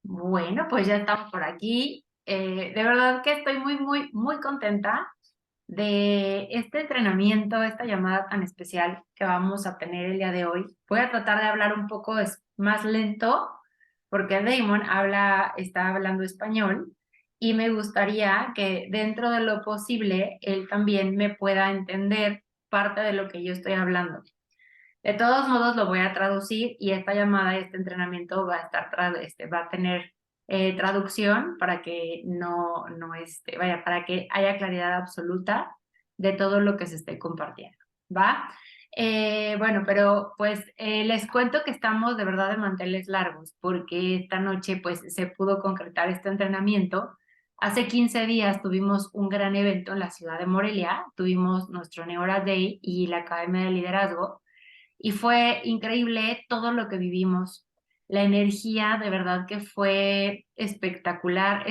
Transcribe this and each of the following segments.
Bueno, pues ya estamos por aquí. De verdad que estoy muy contenta de este entrenamiento, esta llamada tan especial que vamos a tener el día de hoy. Voy a tratar de hablar un poco más lento porque Damon está hablando español y me gustaría que dentro de lo posible él también me pueda entender parte de lo que yo estoy hablando. De todos modos, lo voy a traducir y esta llamada, este entrenamiento va a va a tener traducción para que para que haya claridad absoluta de todo lo que se esté compartiendo, ¿va? Bueno, pero pues les cuento que estamos de verdad de manteles largos porque esta noche pues se pudo concretar este entrenamiento. Hace 15 días tuvimos un gran evento en la ciudad de Morelia, tuvimos nuestro Neora Day y la Academia de Liderazgo y fue increíble todo lo que vivimos. La energía de verdad que fue espectacular.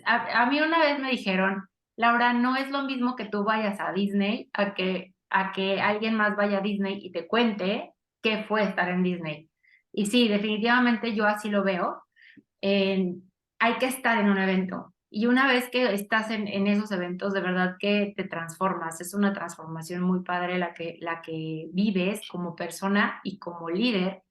A mí una vez me dijeron, Laura, no es lo mismo que tú vayas a Disney a que alguien más vaya a Disney y te cuente qué fue estar en Disney. Y sí, definitivamente yo así lo veo. Hay que estar en un evento. Y una vez que estás en esos eventos, de verdad que te transformas. Es una transformación muy padre la que vives como persona y como líder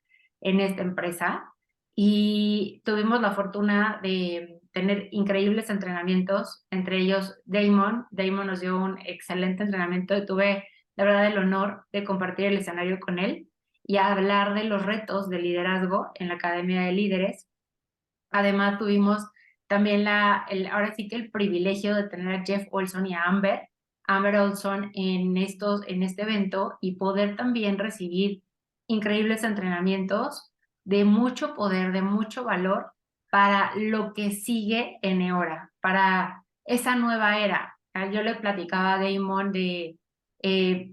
en esta empresa. Y tuvimos la fortuna de tener increíbles entrenamientos, entre ellos Damon. Damon nos dio un excelente entrenamiento y tuve, la verdad, el honor de compartir el escenario con él y hablar de los retos de liderazgo en la Academia de Líderes. Además, tuvimos también ahora sí que el privilegio de tener a Jeff Olson y a Amber Olson en este evento y poder también recibir increíbles entrenamientos de mucho poder, de mucho valor para lo que sigue en Neora, para esa nueva era. Yo le platicaba a Damon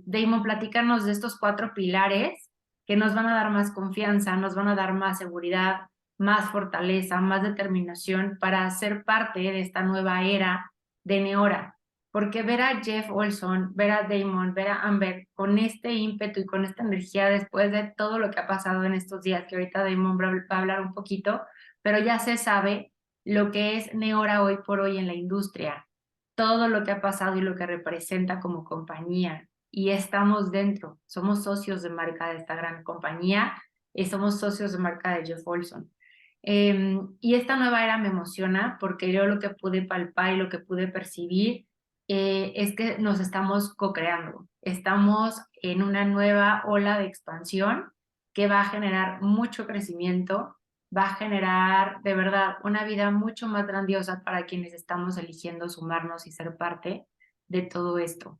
Damon, platícanos de estos 4 pilares que nos van a dar más confianza, nos van a dar más seguridad, más fortaleza, más determinación para ser parte de esta nueva era de Neora. Porque ver a Jeff Olson, ver a Damon, ver a Amber con este ímpetu y con esta energía después de todo lo que ha pasado en estos días, que ahorita Damon va a hablar un poquito, pero ya se sabe lo que es Neora hoy por hoy en la industria, todo lo que ha pasado y lo que representa como compañía. Y estamos dentro, somos socios de marca de esta gran compañía y somos socios de marca de Jeff Olson. Y esta nueva era me emociona porque yo lo que pude palpar y lo que pude percibir es que nos estamos co-creando. Estamos en una nueva ola de expansión que va a generar mucho crecimiento, va a generar de verdad una vida mucho más grandiosa para quienes estamos eligiendo sumarnos y ser parte de todo esto.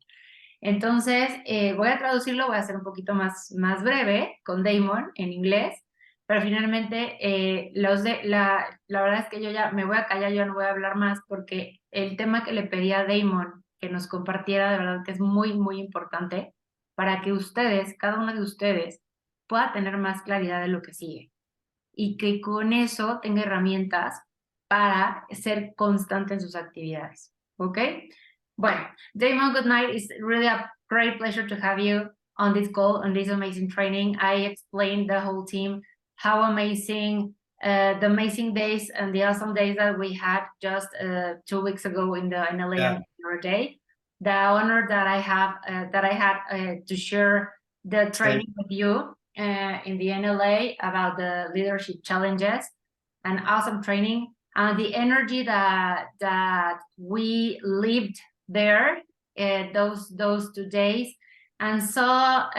Entonces, voy a traducirlo, voy a hacer un poquito más breve con Damon en inglés, pero finalmente la verdad es que yo ya me voy a callar, yo no voy a hablar más porque el tema que le pedí a Damon que nos compartiera, de verdad que es muy importante para que ustedes, cada uno de ustedes, pueda tener más claridad de lo que sigue y que con eso tenga herramientas para ser constante en sus actividades. ¿Ok? Bueno, Damon, good night. It's really a great pleasure to have you on this call, on this amazing training. I explained the whole team how amazing the amazing days and the awesome days that we had just 2 weeks ago in the NLA Yeah. and Neora Day. The honor that I had to share the training with you in the NLA about the leadership challenges, and awesome training, and the energy that we lived there those 2 days, and saw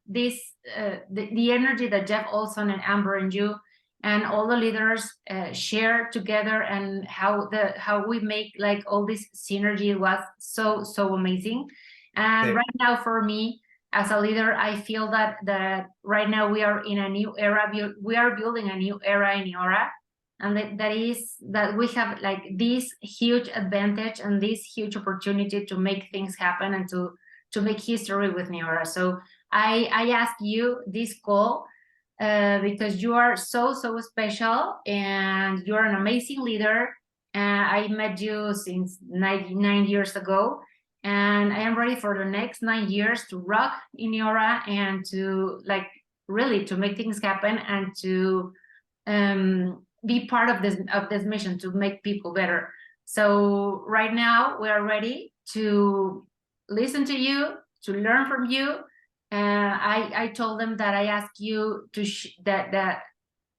the energy that Jeff Olson and Amber and you and all the leaders share together, and how we make like all this synergy was so amazing. And right now for me, as a leader, I feel that right now we are in a new era. We are building a new era in Neora, and that is that we have like this huge advantage and this huge opportunity to make things happen and to make history with Neora. So I ask you this call because you are so special and you're an amazing leader. I met you since 99 years ago, and I am ready for the next 9 years to rock in Neora and to like really to make things happen and to be part of this mission to make people better. So right now we are ready to listen to you, to learn from you. I told them that I asked you to that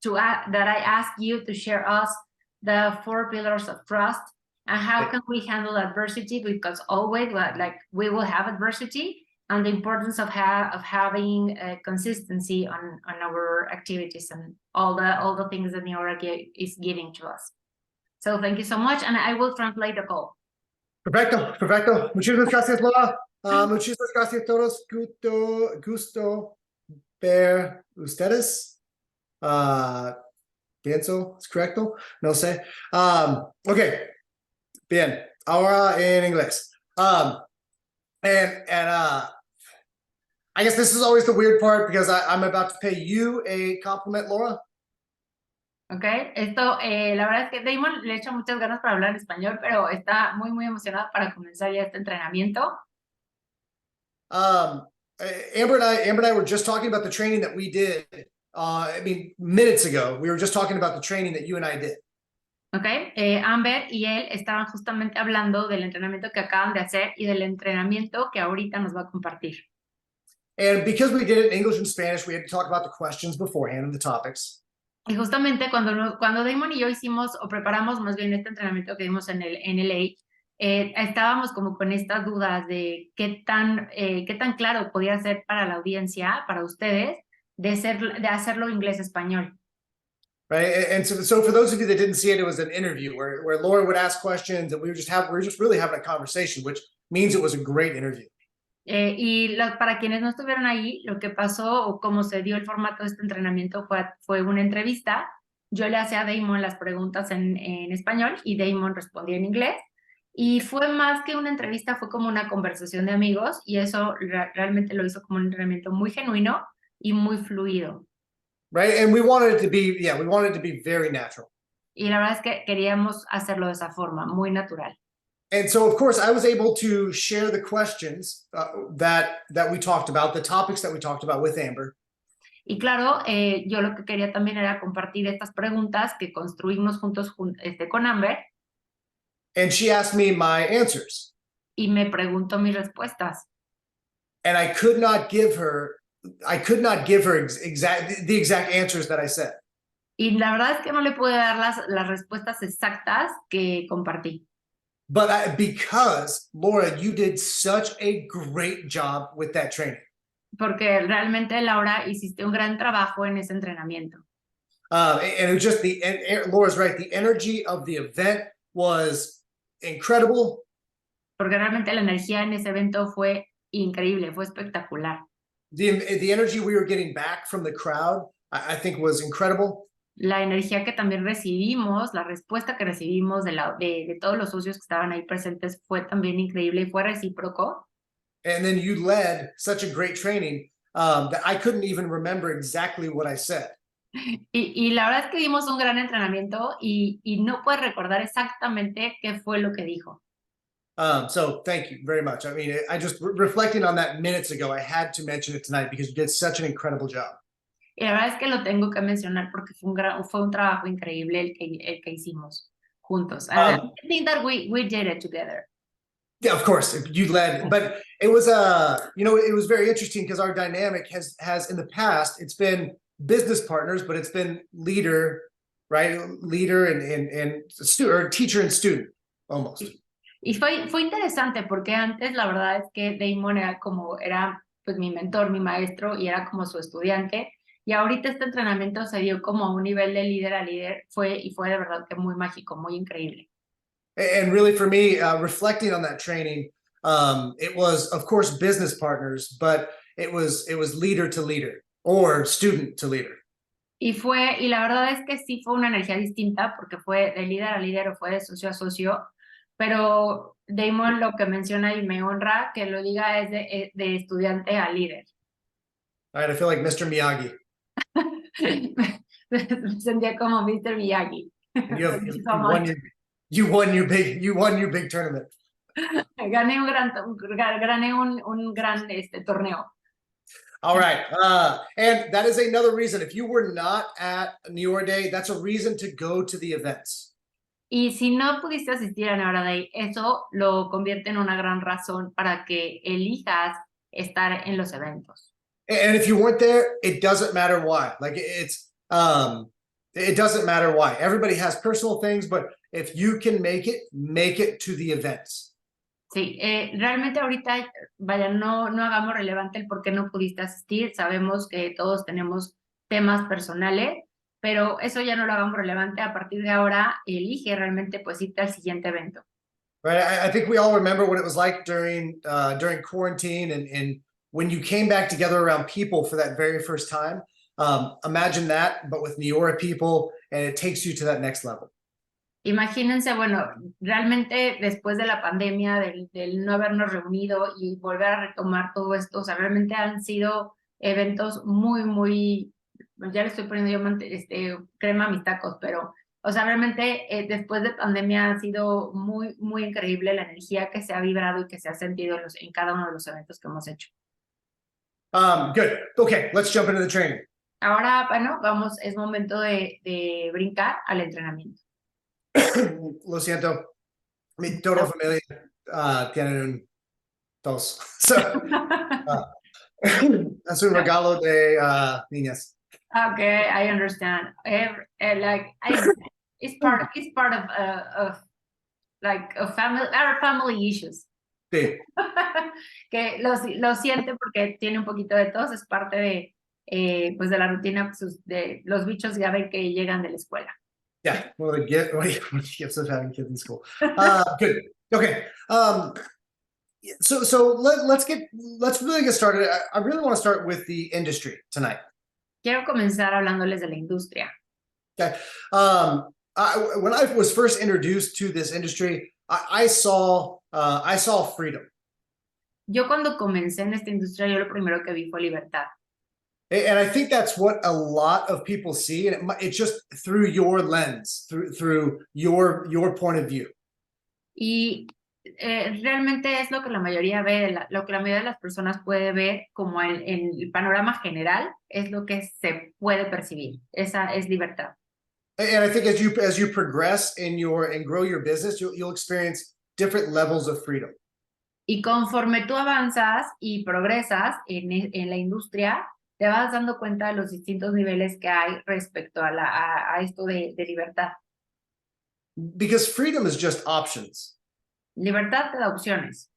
I ask you to share us the 4 pillars of trust and how can we handle adversity, because always like we will have adversity, and the importance of having consistency on our activities and all the things that Neora is giving to us. So thank you so much, and I will translate the call. Perfecto. Muchísimas gracias, Laura. Muchísimas gracias a todos. Gusto ver ustedes. Pienso, ¿es correcto? No sé. Okay. Bien. Ahora en inglés. I guess this is always the weird part because I'm about to pay you a compliment, Laura. Okay, esto, la verdad es que Damon le echa muchas ganas para hablar en español, pero está muy, muy emocionado para comenzar ya este entrenamiento. Amber and I were just talking about the training that we did. Minutes ago, we were just talking about the training that you and I did. Okay, Amber y él estaban justamente hablando del entrenamiento que acaban de hacer y del entrenamiento que ahorita nos va a compartir. And because we did it in English and Spanish, we had to talk about the questions beforehand and the topics. Y justamente cuando Damon y yo hicimos o preparamos más bien este entrenamiento que dimos en el LA, estábamos como con estas dudas de qué tan claro podía ser para la audiencia, para ustedes, de hacerlo inglés-español. Right, and so for those of you that didn't see it, it was an interview where Laura would ask questions, and we were just really having a conversation, which means it was a great interview. Para quienes no estuvieron ahí, lo que pasó o cómo se dio el formato de este entrenamiento fue una entrevista. Yo le hacía a Damon las preguntas en español y Damon respondía en inglés. Y fue más que una entrevista, fue como una conversación de amigos, y eso realmente lo hizo como un entrenamiento muy genuino y muy fluido. Right, and we wanted it to be very natural. Y la verdad es que queríamos hacerlo de esa forma, muy natural. And so, of course, I was able to share the questions that we talked about, the topics that we talked about with Amber. Y claro, yo lo que quería también era compartir estas preguntas que construimos juntos con Amber. And she asked me my answers. Y me preguntó mis respuestas. And I could not give her the exact answers that I said. Y la verdad es que no le pude dar las respuestas exactas que compartí. But because, Laura, you did such a great job with that training. Porque realmente, Laura, hiciste un gran trabajo en ese entrenamiento. And it was just Laura's right, the energy of the event was incredible. Porque realmente la energía en ese evento fue increíble, fue espectacular. The energy we were getting back from the crowd, I think, was incredible. La energía que también recibimos, la respuesta que recibimos de todos los socios que estaban ahí presentes fue también increíble y fue recíproco. And then you led such a great training that I couldn't even remember exactly what I said. Y la verdad es que dimos un gran entrenamiento y no puedes recordar exactamente qué fue lo que dijo. So thank you very much. I mean, I just reflecting on that minutes ago, I had to mention it tonight because you did such an incredible job. Y la verdad es que lo tengo que mencionar porque fue un trabajo increíble el que hicimos juntos. I think that we did it together. Yeah, of course, you led, but it was it was very interesting because our dynamic has in the past, it's been business partners, but it's been leader, right? Leader and student, or teacher and student, almost. Y fue interesante porque antes la verdad es que Damon era pues mi mentor, mi maestro, y era como su estudiante. Y ahorita este entrenamiento se dio como a un nivel de líder a líder, fue de verdad que muy mágico, muy increíble. And really for me, reflecting on that training, it was, of course, business partners, but it was leader to leader or student to leader. Y la verdad es que sí fue una energía distinta porque fue de líder a líder o fue de socio a socio, pero Damon lo que menciona y me honra que lo diga es de estudiante a líder. All right, I feel like Mr. Miyagi. Me sentía como Mr. Miyagi. You won your big tournament. Gané un gran torneo. All right. And that is another reason. If you were not at Neora Day, that's a reason to go to the events. Y si no pudiste asistir a Neora Day, eso lo convierte en una gran razón para que elijas estar en los eventos. And if you weren't there, it doesn't matter why. Like it doesn't matter why. Everybody has personal things, but if you can make it to the events. Sí, realmente ahorita, vaya, no hagamos relevante el por qué no pudiste asistir. Sabemos que todos tenemos temas personales, pero eso ya no lo hagamos relevante. A partir de ahora, elige realmente pues irte al siguiente evento. Right. I think we all remember what it was like during quarantine and when you came back together around people for that very first time. Imagine that, but with Neora people, and it takes you to that next level. Imagínense, bueno, realmente después de la pandemia, del no habernos reunido y volver a retomar todo esto, o sea, realmente han sido eventos muy, ya le estoy poniendo yo crema a mis tacos, pero, o sea, realmente después de pandemia ha sido muy increíble la energía que se ha vibrado y que se ha sentido en cada uno de los eventos que hemos hecho. Good. Okay, let's jump into the training. Ahora, bueno, es momento de brincar al entrenamiento. Lo siento. Mi toda familia tienen un tos. So, es un regalo de niñas. Okay, I understand. It's part of like a family, our family issues. Sí. Que lo siente porque tiene un poquito de tos, es parte de pues de la rutina de los bichos ya ven que llegan de la escuela. Yeah, one of the gifts of having kids in school. Good. Okay. So let's really get started. I really want to start with the industry tonight. Quiero comenzar hablándoles de la industria. Okay. When I was first introduced to this industry, I saw freedom. Yo cuando comencé en esta industria, yo lo primero que vi fue libertad. And I think that's what a lot of people see, and it's just through your lens, through your point of view. Y realmente es lo que la mayoría ve, lo que la mayoría de las personas puede ver como en el panorama general, es lo que se puede percibir. Esa es libertad. And I think as you progress and grow your business, you'll experience different levels of freedom. Y conforme tú avanzas y progresas en la industria, te vas dando cuenta de los distintos niveles que hay respecto a esto de libertad. Because freedom is just options. Libertad te da opciones.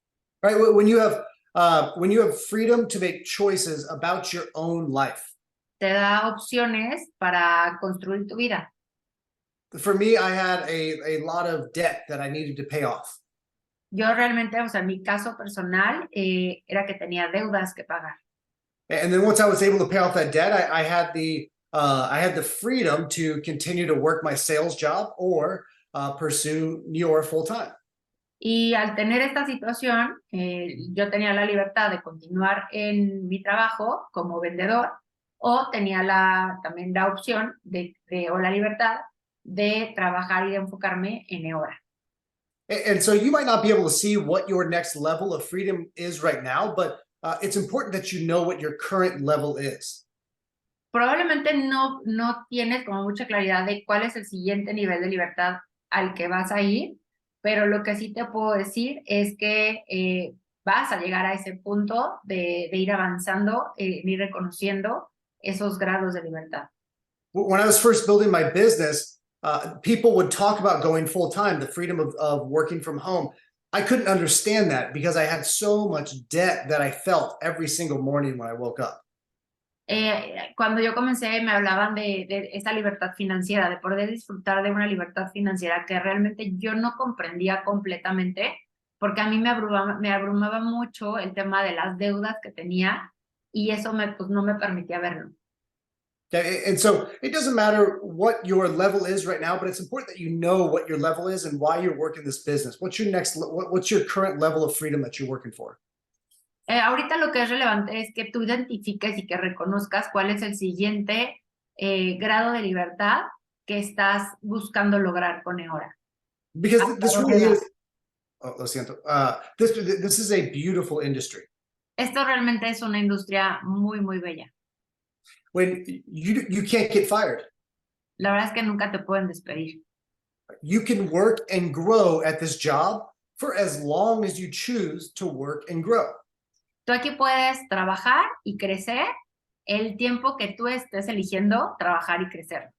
Right? When you have freedom to make choices about your own life. Te da opciones para construir tu vida. For me, I had a lot of debt that I needed to pay off. Yo realmente, o sea, mi caso personal era que tenía deudas que pagar. And then once I was able to pay off that debt, I had the freedom to continue to work my sales job or pursue Neora full time. Y al tener esta situación, yo tenía la libertad de continuar en mi trabajo como vendedor o tenía también la opción o la libertad de trabajar y de enfocarme en Neora. And so you might not be able to see what your next level of freedom is right now, but it's important that you know what your current level is. Probablemente no tienes como mucha claridad de cuál es el siguiente nivel de libertad al que vas a ir, pero lo que sí te puedo decir es que vas a llegar a ese punto de ir avanzando, ir reconociendo esos grados de libertad. When I was first building my business, people would talk about going full time, the freedom of working from home. I couldn't understand that because I had so much debt that I felt every single morning when I woke up. Cuando yo comencé me hablaban de esta libertad financiera, de poder disfrutar de una libertad financiera que realmente yo no comprendía completamente, porque a mí me abrumaba mucho el tema de las deudas que tenía y eso pues, no me permitía verlo. Okay, and so it doesn't matter what your level is right now, but it's important that you know what your level is and why you're working this business. What's your current level of freedom that you're working for? Ahorita lo que es relevante es que tú identifiques y que reconozcas cuál es el siguiente grado de libertad que estás buscando lograr con Neora. Because this really is, oh, lo siento. This is a beautiful industry. Esto realmente es una industria muy, muy bella. When you can't get fired. La verdad es que nunca te pueden despedir. You can work and grow at this job for as long as you choose to work and grow. Tú aquí puedes trabajar y crecer el tiempo que tú estés eligiendo trabajar y crecer.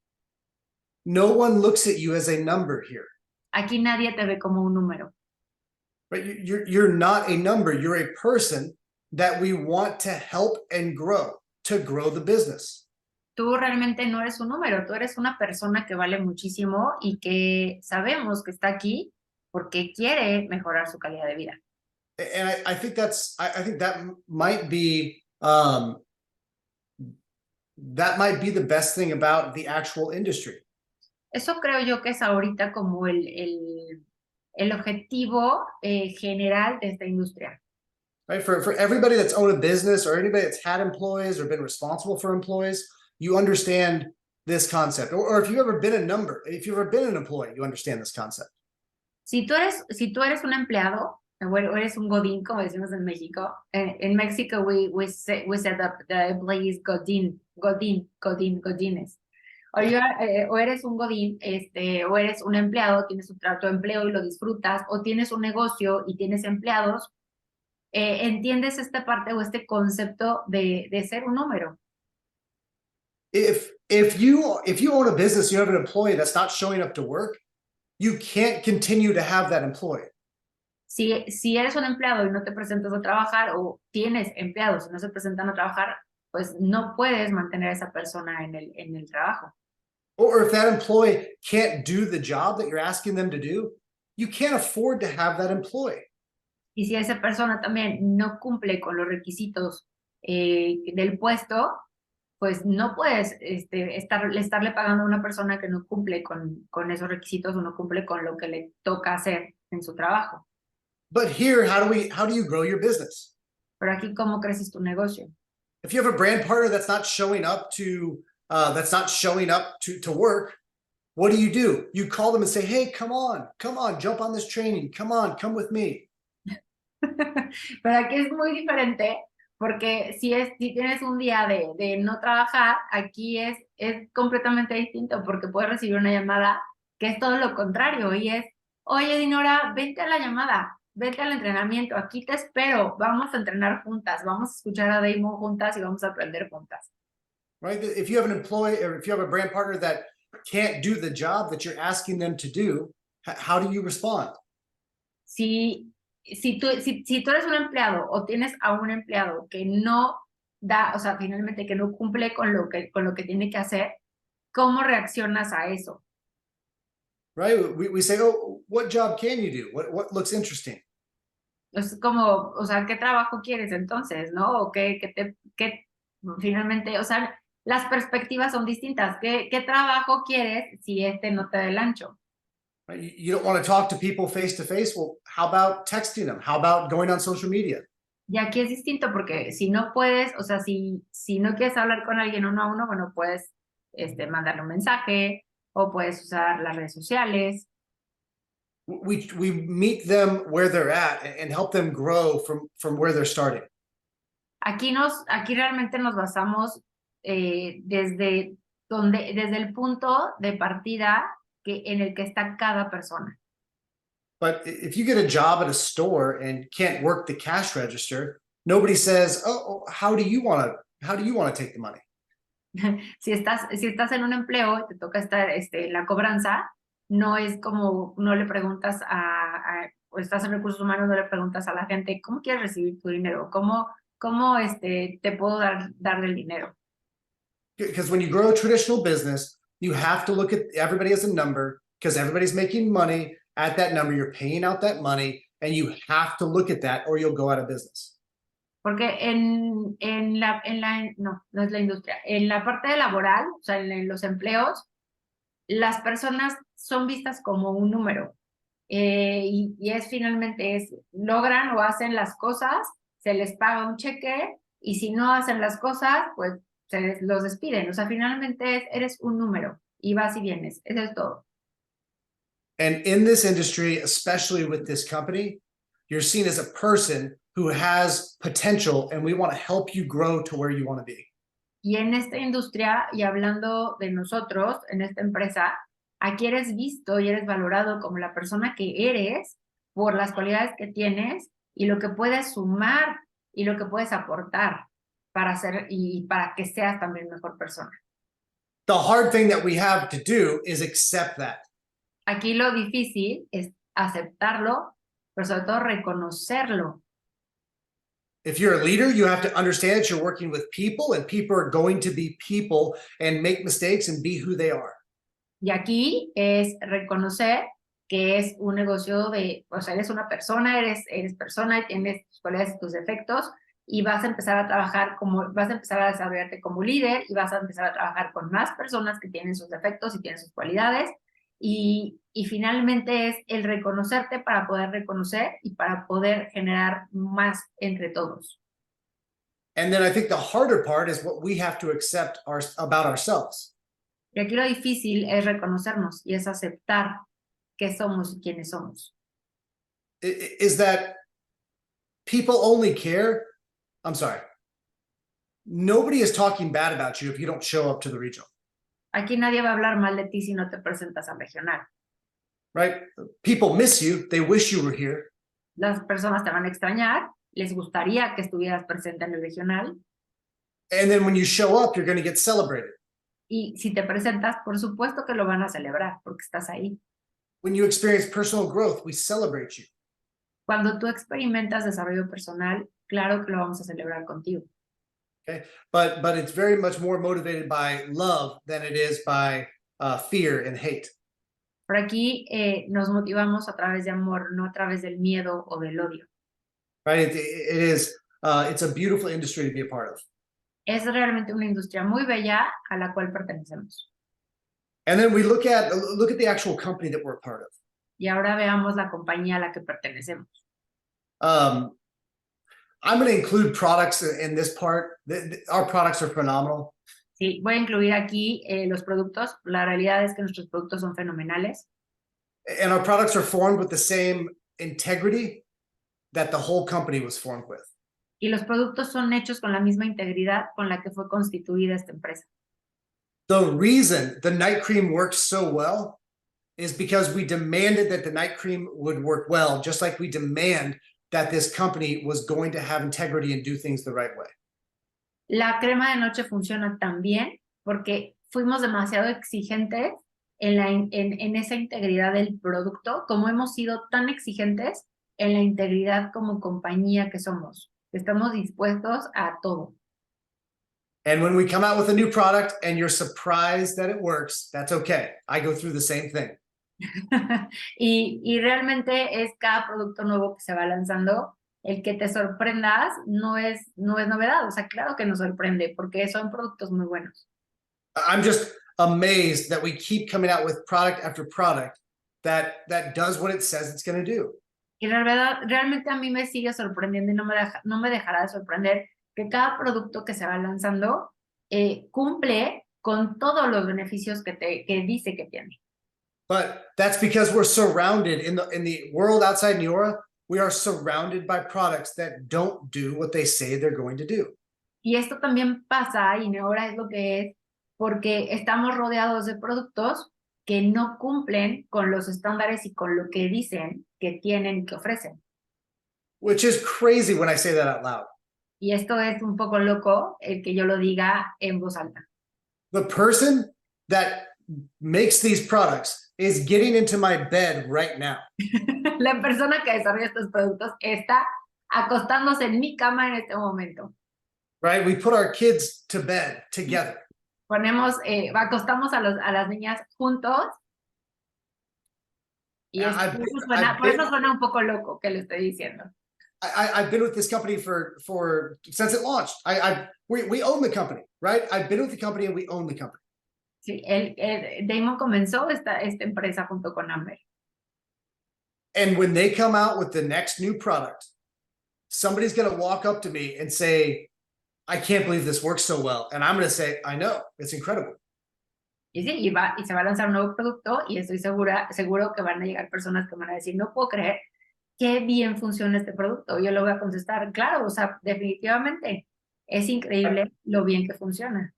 No one looks at you as a number here. Aquí nadie te ve como un número. Right? You're not a number. You're a person that we want to help and grow, to grow the business. Tú realmente no eres un número, tú eres una persona que vale muchísimo y que sabemos que está aquí porque quiere mejorar su calidad de vida. And I think I think that might be the best thing about the actual industry. Eso creo yo que es ahorita como el objetivo general de esta industria. Right? For everybody that's owned a business or anybody that's had employees or been responsible for employees, you understand this concept. Or if you've ever been a number, if you've ever been an employee, you understand this concept. Si tú eres un empleado, o eres un godín, como decimos en México, en México we said that the employee is godines. O eres un godín, o eres un empleado, tienes tu empleo y lo disfrutas, o tienes un negocio y tienes empleados, entiendes esta parte o este concepto de ser un número. If you own a business, you have an employee that's not showing up to work, you can't continue to have that employee. Si eres un empleado y no te presentas a trabajar, o tienes empleados y no se presentan a trabajar, pues no puedes mantener a esa persona en el trabajo. Or if that employee can't do the job that you're asking them to do, you can't afford to have that employee. Y si esa persona también no cumple con los requisitos del puesto, pues no puedes estarle pagando a una persona que no cumple con esos requisitos o no cumple con lo que le toca hacer en su trabajo. But here, how do you grow your business? Pero aquí, ¿cómo creces tu negocio? If you have a brand partner that's not showing up to work, what do? You call them and say, "Hey, come on, jump on this training. Come with me." Pero aquí es muy diferente porque si tienes un día de no trabajar, aquí es completamente distinto porque puedes recibir una llamada que es todo lo contrario y es, oye, Neora, vente a la llamada, vente al entrenamiento, aquí te espero, vamos a entrenar juntas, vamos a escuchar a Damon juntas y vamos a aprender juntas. Right? If you have an employee or if you have a brand partner that can't do the job that you're asking them to do, how do you respond? Si tú eres un empleado o tienes a un empleado que no da, o sea, finalmente que no cumple con lo que tiene que hacer, ¿cómo reaccionas a eso? Right? We say, "Oh, what job can you do? What looks interesting?" Es como, o sea, ¿qué trabajo quieres entonces, no? O finalmente, o sea, las perspectivas son distintas. ¿Qué trabajo quieres si no te da el ancho? You don't want to talk to people face to face. Well, how about texting them? How about going on social media? Y aquí es distinto porque si no puedes, o sea, si no quieres hablar con alguien uno a uno, bueno, puedes mandarle un mensaje o puedes usar las redes sociales. We meet them where they're at and help them grow from where they're starting. Aquí realmente nos basamos desde el punto de partida en el que está cada persona. But if you get a job at a store and can't work the cash register, nobody says, "Oh, how do you want to take the money?" Si estás en un empleo y te toca estar en la cobranza, no es como, no le preguntas o estás en recursos humanos, no le preguntas a la gente, ¿cómo quieres recibir tu dinero? ¿Cómo te puedo dar el dinero? Because when you grow a traditional business, you have to look at everybody as a number because everybody's making money at that number. You're paying out that money and you have to look at that or you'll go out of business. Porque no es la industria, en la parte laboral, o sea, en los empleos, las personas son vistas como un número. Y finalmente logran o hacen las cosas, se les paga un cheque, y si no hacen las cosas, pues los despiden. O sea, finalmente eres un número, y vas y vienes, eso es todo. And in this industry, especially with this company, You're seen as a person who has potential, and we want to help you grow to where you want to be. Y en esta industria, y hablando de nosotros, en esta empresa, aquí eres visto y eres valorado como la persona que eres por las cualidades que tienes y lo que puedes sumar y lo que puedes aportar para ser y para que seas también mejor persona. The hard thing that we have to do is accept that. Aquí lo difícil es aceptarlo, pero sobre todo reconocerlo. If you're a leader, you have to understand that you're working with people, and people are going to be people and make mistakes and be who they are. Y aquí es reconocer que es un negocio de, o sea, eres una persona, eres persona y tienes tus cualidades y tus defectos y vas a empezar a trabajar vas a empezar a desarrollarte como líder y vas a empezar a trabajar con más personas que tienen sus defectos y tienen sus cualidades y finalmente es el reconocerte para poder reconocer y para poder generar más entre todos. And then I think the harder part is what we have to accept about ourselves. Y aquí lo difícil es reconocernos y es aceptar qué somos y quiénes somos. Is that people only care? I'm sorry. Nobody is talking bad about you if you don't show up to the regional. Aquí nadie va a hablar mal de ti si no te presentas al regional. Right? People miss you. They wish you were here. Las personas te van a extrañar, les gustaría que estuvieras presente en el regional. And then when you show up, you're going to get celebrated. Y si te presentas, por supuesto que lo van a celebrar porque estás ahí. When you experience personal growth, we celebrate you. Cuando tú experimentas desarrollo personal, claro que lo vamos a celebrar contigo. Okay, but it's very much more motivated by love than it is by fear and hate. Por aquí nos motivamos a través de amor, no a través del miedo o del odio. Right? It is. It's a beautiful industry to be a part of. Es realmente una industria muy bella a la cual pertenecemos. And then we look at the actual company that we're a part of. Y ahora veamos la compañía a la que pertenecemos. I'm going to include products in this part. Our products are phenomenal. Sí, voy a incluir aquí los productos. La realidad es que nuestros productos son fenomenales. And our products are formed with the same integrity that the whole company was formed with. Y los productos son hechos con la misma integridad con la que fue constituida esta empresa. The reason the night cream works so well is because we demanded that the night cream would work well, just like we demand that this company was going to have integrity and do things the right way. La crema de noche funciona tan bien porque fuimos demasiado exigentes en esa integridad del producto, como hemos sido tan exigentes en la integridad como compañía que somos. Estamos dispuestos a todo. And when we come out with a new product and you're surprised that it works, that's okay. I go through the same thing. y realmente es cada producto nuevo que se va lanzando, el que te sorprendas no es novedad, o sea, claro que nos sorprende porque son productos muy buenos. I'm just amazed that we keep coming out with product after product that does what it says it's going to do. Y realmente a mí me sigue sorprendiendo y no me dejará de sorprender que cada producto que se va lanzando cumple con todos los beneficios que dice que tiene. But that's because we're surrounded in the world outside Neora. We are surrounded by products that don't do what they say they're going to do. Y esto también pasa, y Neora es lo que es, porque estamos rodeados de productos que no cumplen con los estándares y con lo que dicen que tienen y que ofrecen. Which is crazy when I say that out loud. Y esto es un poco loco el que yo lo diga en voz alta. The person that makes these products is getting into my bed right now. La persona que desarrolla estos productos está acostándose en mi cama en este momento. Right? We put our kids to bed together. Acostamos a las niñas juntos. Y por eso suena un poco loco que le estoy diciendo. I've been with this company for since it launched. We own the company, right? I've been with the company and we own the company. Sí, Damon comenzó esta empresa junto con Amber. And when they come out with the next new product, somebody's going to walk up to me and say, I can't believe this works so well. And I'm going to say, I know, it's incredible. Y sí, y se va a lanzar un nuevo producto y estoy seguro que van a llegar personas que van a decir, no puedo creer qué bien funciona este producto. Yo le voy a contestar, claro, o sea, definitivamente es increíble lo bien que funciona.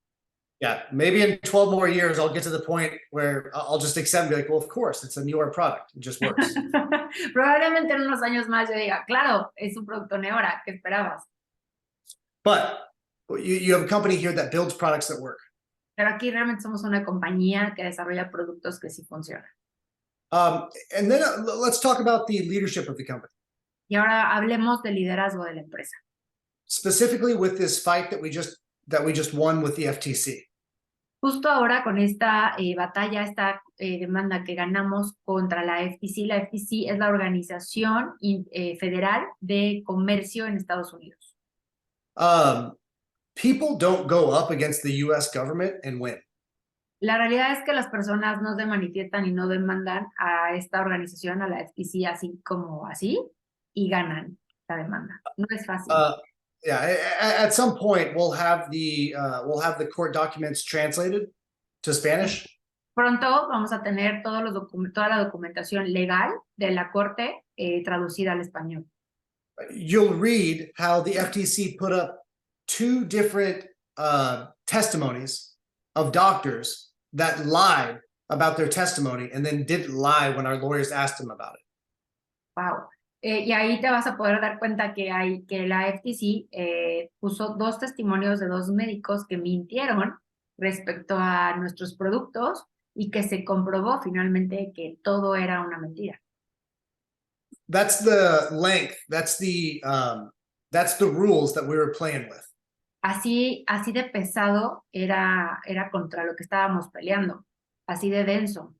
Yeah, maybe in 12 more years, I'll get to the point where I'll just accept and be like, well, of course, it's a Neora product. It just works. Probablemente en unos años más yo diga, claro, es un producto Neora, ¿qué esperabas? But you have a company here that builds products that work. Pero aquí realmente somos una compañía que desarrolla productos que sí funcionan. And then let's talk about the leadership of the company, Y ahora hablemos del liderazgo de la empresa. specifically with this fight that we just won with the FTC. Justo ahora con esta batalla, esta demanda que ganamos contra la FTC. La FTC es la Organización Federal de Comercio en Estados Unidos. People don't go up against the US government and win. La realidad es que las personas no se manifiestan y no demandan a esta organización, a la FTC, así como así, y ganan la demanda. No es fácil. Yeah, at some point we'll have the court documents translated to Spanish. Pronto vamos a tener toda la documentación legal de la corte traducida al español. You'll read how the FTC put up two different testimonies of doctors that lied about their testimony and then didn't lie when our lawyers asked them about it. Wow. Y ahí te vas a poder dar cuenta que la FTC puso dos testimonios de dos médicos que mintieron respecto a nuestros productos y que se comprobó finalmente que todo era una mentira. That's the length. That's the rules that we were playing with. Así de pesado era contra lo que estábamos peleando, así de denso.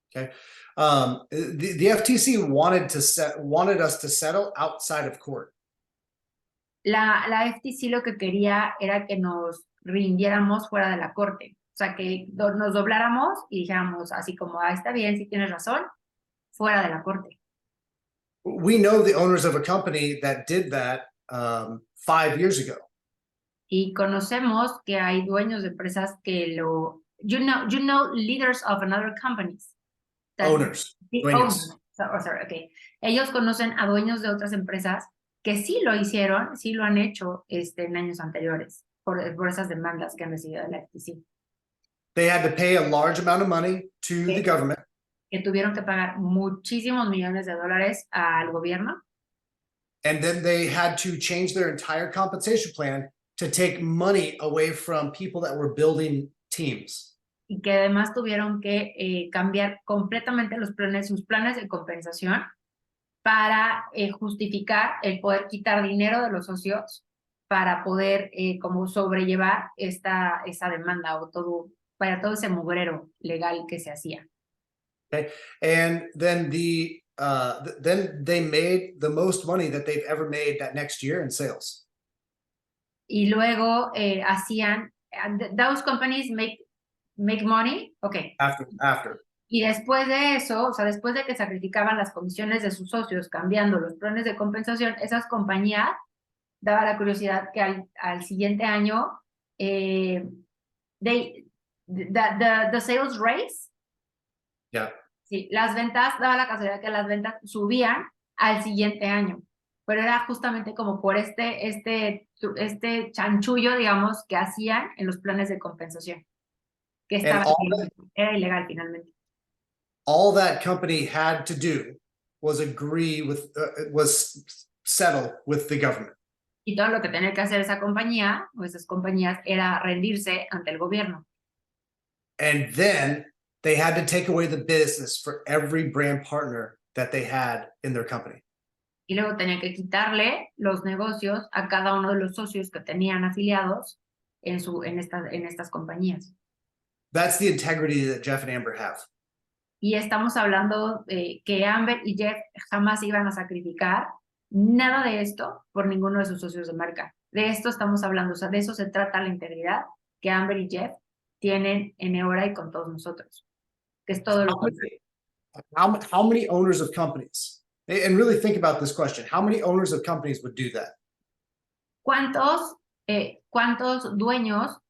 Okay. The FTC wanted us to settle outside of court. La FTC lo que quería era que nos rindiéramos fuera de la corte. O sea, que nos dobláramos y dijéramos así como, está bien, sí tienes razón, fuera de la corte. We know the owners of a company that did that 5 years ago. Y conocemos que hay dueños de empresas que you know leaders of another companies. Owners. Owners. Sorry, okay. Ellos conocen a dueños de otras empresas que sí lo hicieron, sí lo han hecho en años anteriores por esas demandas que han recibido de la FTC. They had to pay a large amount of money to the government. Que tuvieron que pagar muchísimos millones de dólares al gobierno. And then they had to change their entire compensation plan to take money away from people that were building teams. Y que además tuvieron que cambiar completamente sus planes de compensación para justificar el poder quitar dinero de los socios para poder como sobrellevar esa demanda o todo ese mugrero legal que se hacía. Okay. And then then they made the most money that they've ever made that next year in sales. Y luego hacían, those companies make money, okay. After. Y después de eso, o sea, después de que sacrificaban las comisiones de sus socios cambiando los planes de compensación, esas compañías, daba la curiosidad que al siguiente año, the sales raise, Yeah. sí, las ventas, daba la casualidad que las ventas subían al siguiente año, pero era justamente como por este chanchullo, digamos, que hacían en los planes de compensación, que era ilegal finalmente. All that company had to do was settle with the government. Y todo lo que tenía que hacer esa compañía o esas compañías era rendirse ante el gobierno. And then they had to take away the business for every brand partner that they had in their company. Y luego tenían que quitarle los negocios a cada uno de los socios que tenían afiliados en estas compañías. That's the integrity that Jeff and Amber have. Y estamos hablando de que Amber y Jeff jamás iban a sacrificar nada de esto por ninguno de sus socios de marca. De esto estamos hablando, o sea, de eso se trata la integridad que Amber y Jeff tienen en Neora y con todos nosotros, que es todo lo contrario. How many owners of companies, and really think about this question, how many owners of companies would do that? ¿Cuántos dueños,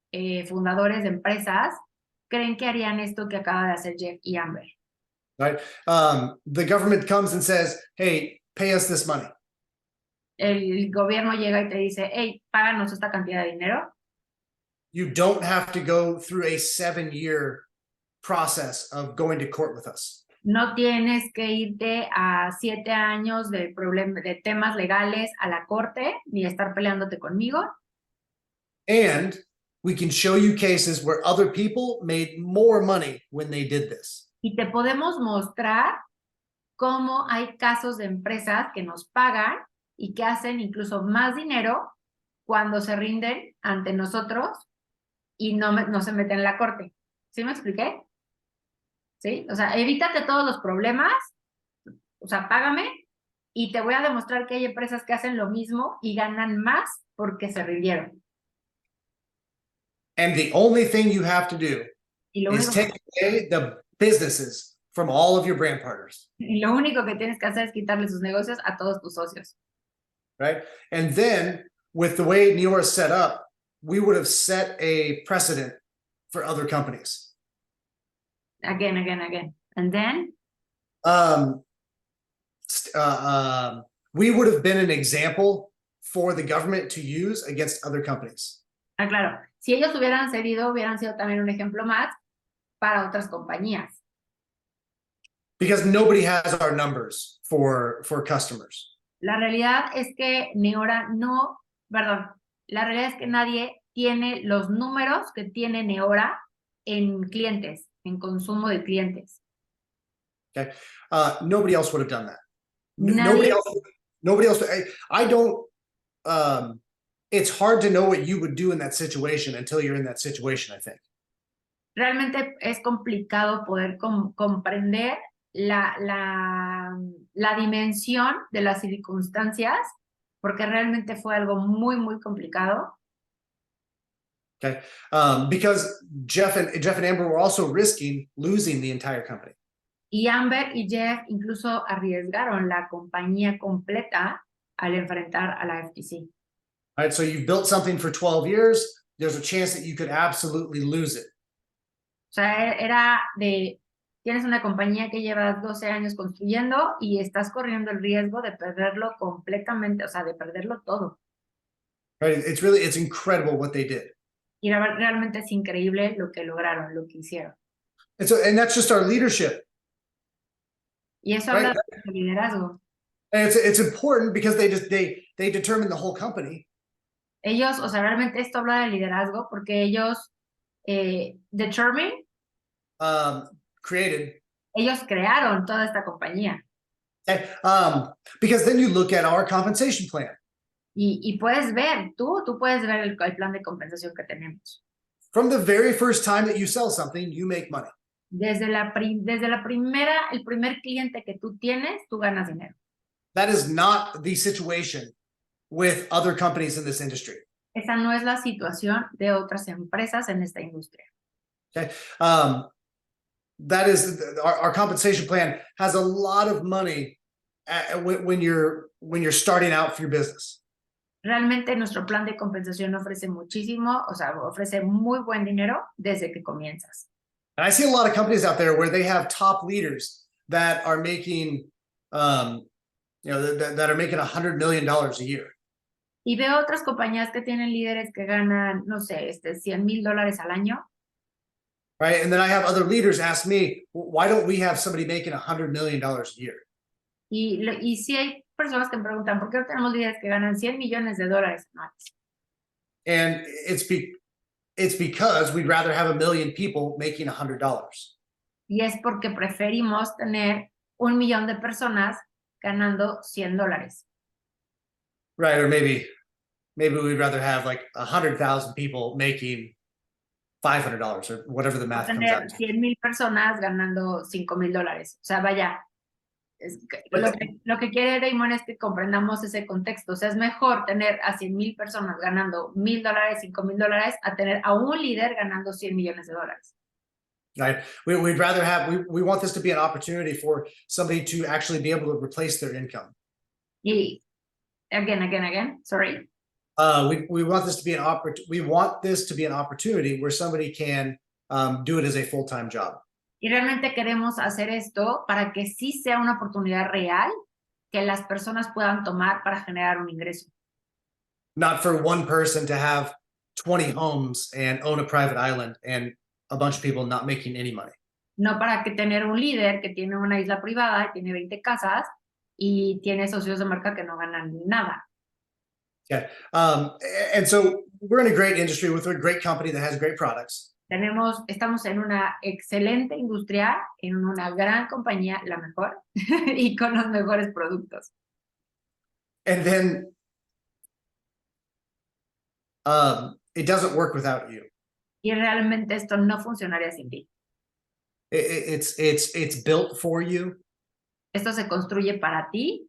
fundadores de empresas creen que harían esto que acaba de hacer Jeff y Amber? Right? The government comes and says, hey, pay us this money. El gobierno llega y te dice, hey, páganos esta cantidad de dinero. You don't have to go through a 7-year process of going to court with us. No tienes que irte a 7 años de temas legales a la corte, ni estar peleándote conmigo. And we can show you cases where other people made more money when they did this. Y te podemos mostrar cómo hay casos de empresas que nos pagan y que hacen incluso más dinero cuando se rinden ante nosotros y no se meten en la corte. ¿Sí me expliqué? ¿Sí? O sea, evítate todos los problemas, o sea, págame y te voy a demostrar que hay empresas que hacen lo mismo y ganan más porque se rindieron. And the only thing you have to do is take away the businesses from all of your brand partners. Y lo único que tienes que hacer es quitarle sus negocios a todos tus socios. Right? And then with the way Neora is set up, we would have set a precedent for other companies. Again. And then? We would have been an example for the government to use against other companies. Ah, claro. Si ellos hubieran cedido, hubieran sido también un ejemplo más para otras compañías. Because nobody has our numbers for customers. La realidad es que Neora la realidad es que nadie tiene los números que tiene Neora en clientes, en consumo de clientes. Okay. Nobody else would have done that. Nobody else. I don't, it's hard to know what you would do in that situation until you're in that situation, I think. Realmente es complicado poder comprender la dimensión de las circunstancias, porque realmente fue algo muy, muy complicado. Okay, because Jeff and Amber were also risking losing the entire company. Y Amber y Jeff incluso arriesgaron la compañía completa al enfrentar a la FTC. All right, so you've built something for 12 years, there's a chance that you could absolutely lose it. O sea, era de, tienes una compañía que llevas 12 años construyendo y estás corriendo el riesgo de perderlo completamente, o sea, de perderlo todo. Right, it's incredible what they did. Y realmente es increíble lo que lograron, lo que hicieron. And that's just our leadership. Y eso habla de su liderazgo. And it's important because they determine the whole company. Ellos, o sea, realmente esto habla de liderazgo porque ellos determine, created. Ellos crearon toda esta compañía. Okay. Because then you look at our compensation plan. Y puedes ver, tú puedes ver el plan de compensación que tenemos. From the very first time that you sell something, you make money. Desde el primer cliente que tú tienes, tú ganas dinero. That is not the situation with other companies in this industry. Esa no es la situación de otras empresas en esta industria. Okay. That is our compensation plan has a lot of money when you're starting out for your business. Realmente nuestro plan de compensación ofrece muchísimo, o sea, ofrece muy buen dinero desde que comienzas. And I see a lot of companies out there where they have top leaders that are making, that are making $100 million a year. Y veo otras compañías que tienen líderes que ganan, no sé, $100,000 al año. Right, and then I have other leaders ask me, why don't we have somebody making $100 million a year? Y sí hay personas que me preguntan, ¿por qué no tenemos líderes que ganan $100 millones anuales? And it's because we'd rather have 1 million people making $100. Y es porque preferimos tener 1 millón de personas ganando $100. Right, or maybe we'd rather have like 100,000 people making $500 or whatever the math comes out to. 100,000 personas ganando $5,000. O sea, vaya, lo que quiere Damon es que comprendamos ese contexto. O sea, es mejor tener a 100,000 personas ganando $1,000, $5,000 a tener a un líder ganando $100 millones. Right. We'd rather have, we want this to be an opportunity for somebody to actually be able to replace their income. Y again, sorry. We want this to be an opportunity where somebody can do it as a full-time job. Y realmente queremos hacer esto para que sí sea una oportunidad real que las personas puedan tomar para generar un ingreso. Not for one person to have 20 homes and own a private island and a bunch of people not making any money. No para que tener un líder que tiene una isla privada, tiene 20 casas y tiene socios de marca que no ganan nada. Okay. And so we're in a great industry with a great company that has great products. Estamos en una excelente industria, en una gran compañía, la mejor, y con los mejores productos. And then it doesn't work without you. Y realmente esto no funcionaría sin ti. It's built for you. Esto se construye para ti.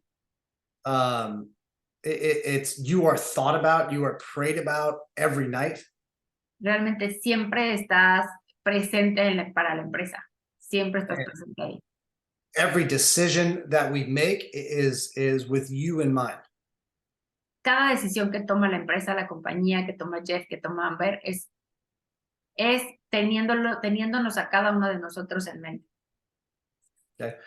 It's you are thought about, you are prayed about every night. Realmente siempre estás presente para la empresa. Siempre estás presente ahí. Every decision that we make is with you in mind. Cada decisión que toma la empresa, la compañía, que toma Jeff, que toma Amber, es teniéndonos a cada uno de nosotros en mente. Okay.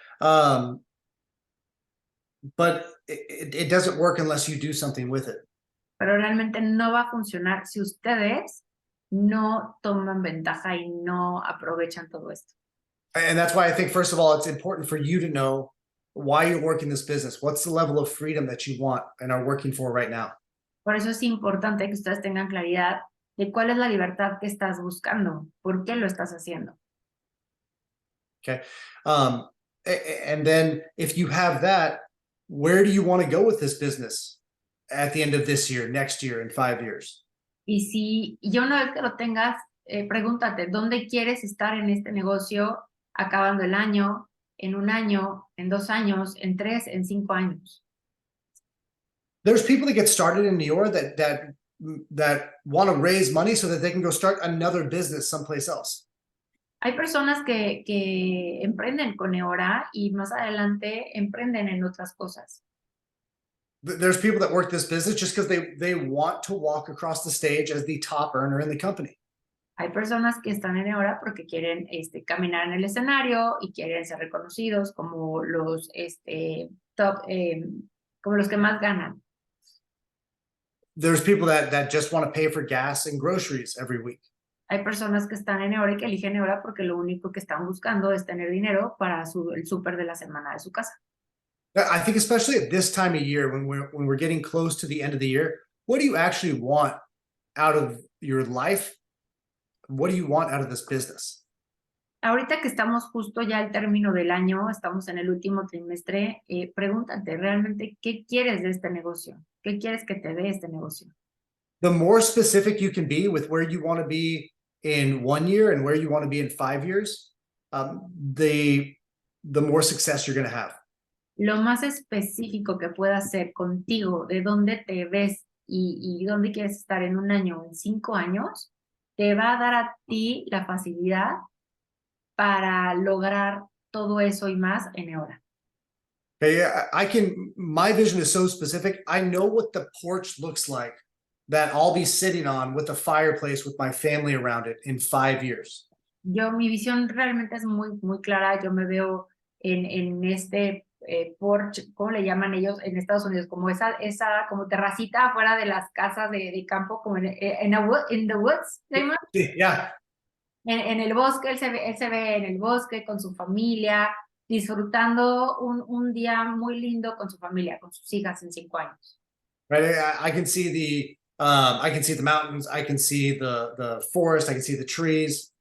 But it doesn't work unless you do something with it. Pero realmente no va a funcionar si ustedes no toman ventaja y no aprovechan todo esto. And that's why I think, first of all, it's important for you to know why you're working this business. What's the level of freedom that you want and are working for right now? Por eso es importante que ustedes tengan claridad de cuál es la libertad que estás buscando, por qué lo estás haciendo. Okay. And then if you have that, where do you want to go with this business at the end of this year, next year, in 5 years? Y una vez que lo tengas, pregúntate, ¿dónde quieres estar en este negocio acabando el año, en 1 año, en 2 años, en 3, en 5 años? There's people that get started in Neora that want to raise money so that they can go start another business someplace else. Hay personas que emprenden con Neora y más adelante emprenden en otras cosas. There's people that work this business just because they want to walk across the stage as the top earner in the company. Hay personas que están en Neora porque quieren caminar en el escenario y quieren ser reconocidos como los top, como los que más ganan. There's people that just want to pay for gas and groceries every week. Hay personas que están en Neora y que eligen Neora porque lo único que están buscando es tener dinero para el súper de la semana de su casa. I think especially at this time of year when we're getting close to the end of the year, what do you actually want out of your life? What do you want out of this business? Ahorita que estamos justo ya al término del año, estamos en el último trimestre, pregúntate realmente qué quieres de este negocio, qué quieres que te dé este negocio. The more specific you can be with where you want to be in 1 year and where you want to be in 5 years, the more success you're going to have. Lo más específico que puedas ser contigo, de dónde te ves y dónde quieres estar en 1 año o en 5 años, te va a dar a ti la facilidad para lograr todo eso y más en Neora. Okay, my vision is so specific. I know what the porch looks like that I'll be sitting on with a fireplace with my family around it in 5 years. Mi visión realmente es muy, muy clara. Yo me veo en este porch, ¿cómo le llaman ellos en Estados Unidos? Como esa como terracita afuera de las casas de campo, como in the woods, ¿se llama? Sí, yeah. En el bosque, él se ve en el bosque con su familia, disfrutando un día muy lindo con su familia, con sus hijas en 5 años. Right, I can see the mountains, I can see the forest, I can see the trees.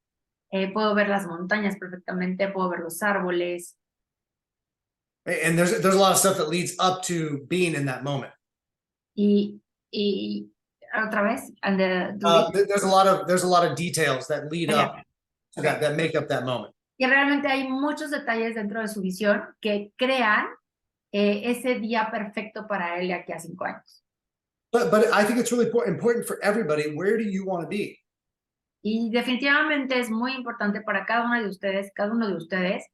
Puedo ver las montañas perfectamente, puedo ver los árboles. And there's a lot of stuff that leads up to being in that moment. Y otra vez, there's a lot of details that lead up to that make up that moment. Y realmente hay muchos detalles dentro de su visión que crean ese día perfecto para él de aquí a 5 años. But I think it's really important for everybody. Where do you want to be? Y definitivamente es muy importante para cada uno de ustedes,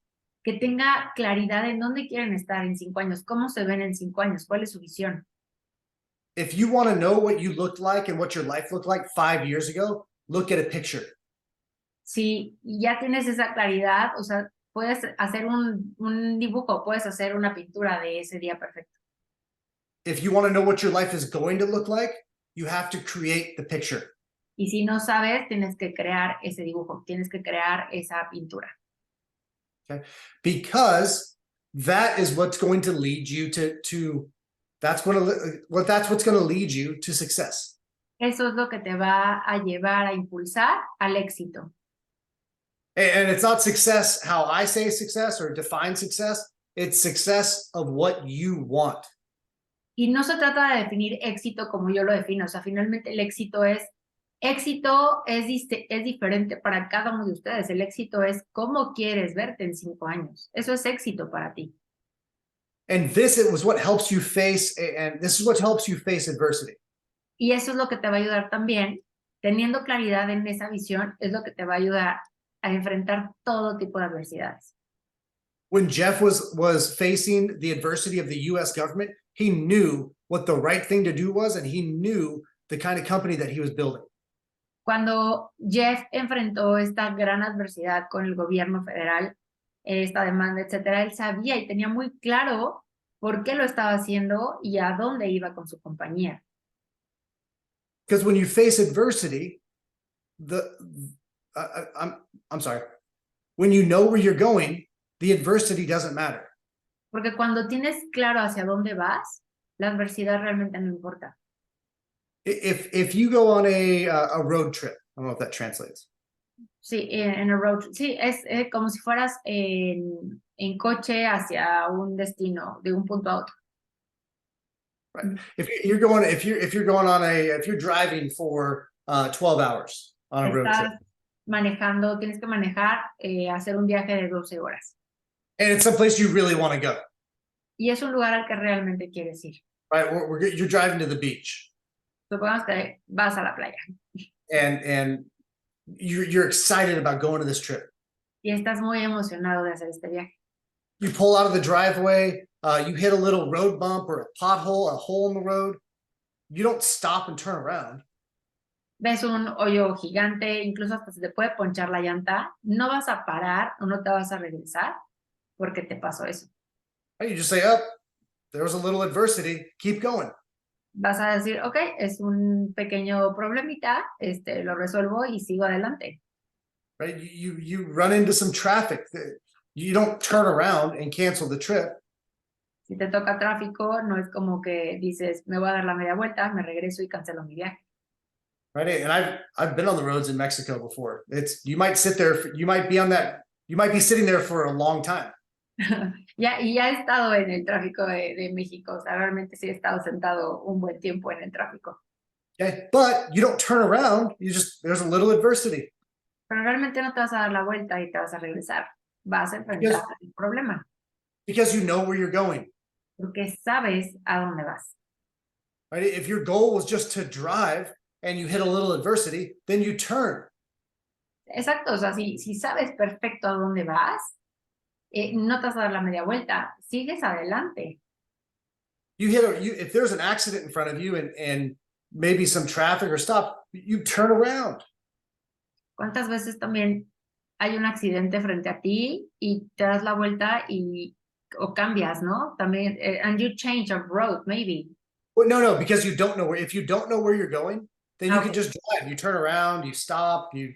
que tenga claridad en dónde quieren estar en 5 años, cómo se ven en 5 años, cuál es su visión. If you want to know what you looked like and what your life looked like 5 years ago, look at a picture. Si ya tienes esa claridad, o sea, puedes hacer un dibujo, puedes hacer una pintura de ese día perfecto. If you want to know what your life is going to look like, you have to create the picture. Y si no sabes, tienes que crear ese dibujo, tienes que crear esa pintura. Okay, because that is what's going to lead you to that's what's going to lead you to success. Eso es lo que te va a llevar a impulsar al éxito. And it's not success how I say success or define success. It's success of what you want. Y no se trata de definir éxito como yo lo defino, o sea, finalmente el éxito es diferente para cada uno de ustedes. El éxito es cómo quieres verte en 5 años. Eso es éxito para ti. And this was what helps you face, and this is what helps you face adversity. Y eso es lo que te va a ayudar también, teniendo claridad en esa visión, es lo que te va a ayudar a enfrentar todo tipo de adversidades. When Jeff was facing the adversity of the US government, he knew what the right thing to do was, and he knew the kind of company that he was building. Cuando Jeff enfrentó esta gran adversidad con el gobierno federal, esta demanda, etcétera, él sabía y tenía muy claro por qué lo estaba haciendo y a dónde iba con su compañía. Because when you face adversity, I'm sorry, when you know where you're going, the adversity doesn't matter. Porque cuando tienes claro hacia dónde vas, la adversidad realmente no importa. If you go on a road trip, I don't know if that translates. Sí, en a road trip. Sí, es como si fueras en coche hacia un destino, de un punto a otro. Right. If you're driving for 12 hours on a road trip. Manejando, tienes que manejar, hacer un viaje de 12 horas. And it's someplace you really want to go. Y es un lugar al que realmente quieres ir. Right, you're driving to the beach. Supongamos que vas a la playa. And you're excited about going to this trip. Y estás muy emocionado de hacer este viaje. You pull out of the driveway, you hit a little road bump or a pothole, a hole in the road. You don't stop and turn around. Ves un hoyo gigante, incluso hasta se te puede ponchar la llanta. No vas a parar o no te vas a regresar porque te pasó eso. You just say, oh, there was a little adversity, keep going. Vas a decir, ok, es un pequeño problemita, lo resuelvo y sigo adelante. Right? You run into some traffic. You don't turn around and cancel the trip. Si te toca tráfico, no es como que dices, me voy a dar la media vuelta, me regreso y cancelo mi viaje. Right, and I've been on the roads in Mexico before. You might sit there, you might be sitting there for a long time. Ya he estado en el tráfico de México, o sea, realmente sí he estado sentado un buen tiempo en el tráfico. Okay, but you don't turn around, there's a little adversity. Pero realmente no te vas a dar la vuelta y te vas a regresar. Vas a enfrentar el problema. Because you know where you're going. Porque sabes a dónde vas. Right? If your goal was just to drive and you hit a little adversity, then you turn. Exacto, o sea, si sabes perfecto a dónde vas, no te vas a dar la media vuelta, sigues adelante. If there's an accident in front of you and maybe some traffic or stop, you turn around. ¿Cuántas veces también hay un accidente frente a ti y te das la vuelta o cambias, ¿no? También, and you change of road, maybe. Well, no, because you don't know if you don't know where you're going, then you can just drive. You turn around, you stop, you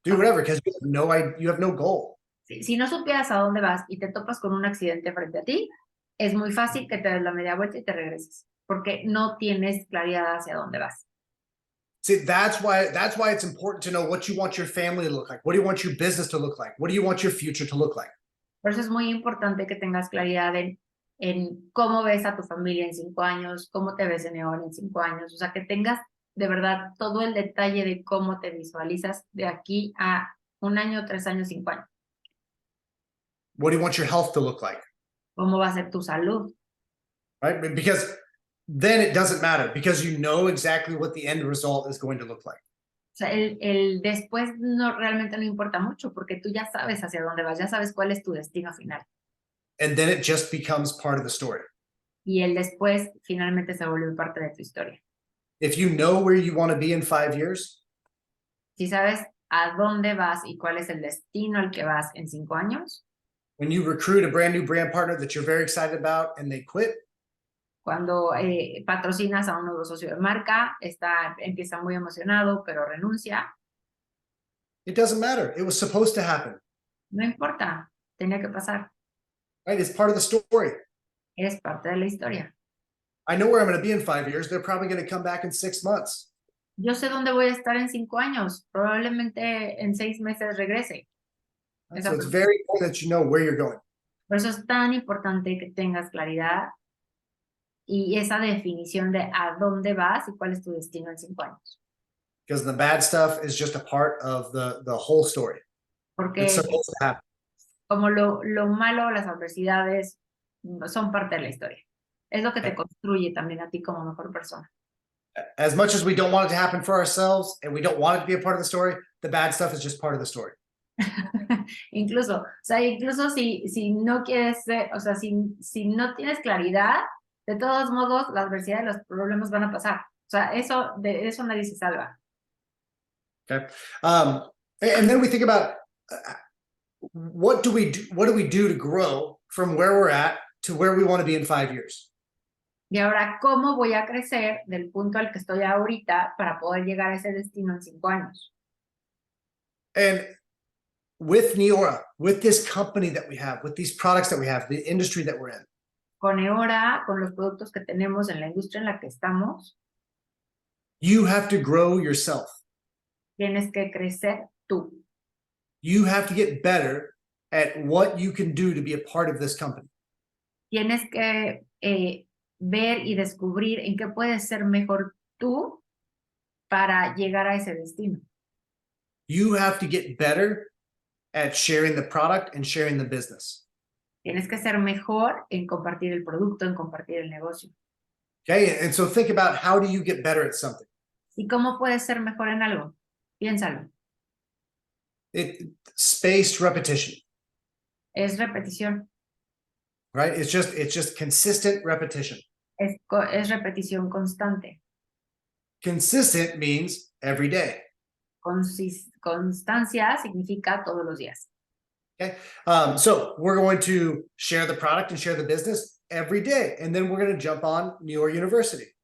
do whatever, because you have no goal. Si no supieras a dónde vas y te topas con un accidente frente a ti, es muy fácil que te des la media vuelta y te regreses, porque no tienes claridad hacia dónde vas. See, that's why it's important to know what you want your family to look like. What do you want your business to look like? What do you want your future to look like? Por eso es muy importante que tengas claridad en cómo ves a tu familia en 5 años, cómo te ves en Neora en 5 años, o sea, que tengas de verdad todo el detalle de cómo te visualizas de aquí a 1 año, 3 años, 5 años. What do you want your health to look like? ¿Cómo va a ser tu salud? Right? Because then it doesn't matter, because you know exactly what the end result is going to look like. O sea, el después realmente no importa mucho, porque tú ya sabes hacia dónde vas, ya sabes cuál es tu destino final. And then it just becomes part of the story. Y el después finalmente se vuelve parte de tu historia. If you know where you want to be in 5 years, si sabes a dónde vas y cuál es el destino al que vas en 5 años, When you recruit a brand new brand partner that you're very excited about and they quit, Cuando patrocinas a un nuevo socio de marca, empieza muy emocionado, pero renuncia. it doesn't matter. It was supposed to happen, No importa, tenía que pasar. right? It's part of the story. Es parte de la historia. I know where I'm going to be in 5 years. They're probably going to come back in 6 months. Yo sé dónde voy a estar en 5 años. Probablemente en 6 meses regrese. Right? So it's very important that you know where you're going. Por eso es tan importante que tengas claridad y esa definición de a dónde vas y cuál es tu destino en 5 años. Because the bad stuff is just a part of the whole story. Porque It's supposed to happen. como lo malo, las adversidades son parte de la historia. Es lo que te construye también a ti como mejor persona. As much as we don't want it to happen for ourselves and we don't want it to be a part of the story, the bad stuff is just part of the story. Incluso si no quieres, o sea, si no tienes claridad, de todos modos, la adversidad y los problemas van a pasar. O sea, de eso nadie se salva. Okay. And then we think about what do we do to grow from where we're at to where we want to be in 5 years? Y ahora, ¿cómo voy a crecer del punto al que estoy ahorita para poder llegar a ese destino en 5 años? And with Neora, with this company that we have, with these products that we have, the industry that we're in, Con Neora, con los productos que tenemos en la industria en la que estamos, you have to grow yourself. tienes que crecer tú. You have to get better at what you can do to be a part of this company. Tienes que ver y descubrir en qué puedes ser mejor tú para llegar a ese destino. You have to get better at sharing the product and sharing the business. Tienes que ser mejor en compartir el producto, en compartir el negocio. Okay, and so think about how do you get better at something? ¿Y cómo puedes ser mejor en algo? Piénsalo. Spaced repetition, Es repetición. right? It's just consistent repetition. Es repetición constante. Consistent means every day. Constancia significa todos los días. Okay, so we're going to share the product and share the business every day, and then we're going to jump on Neora University.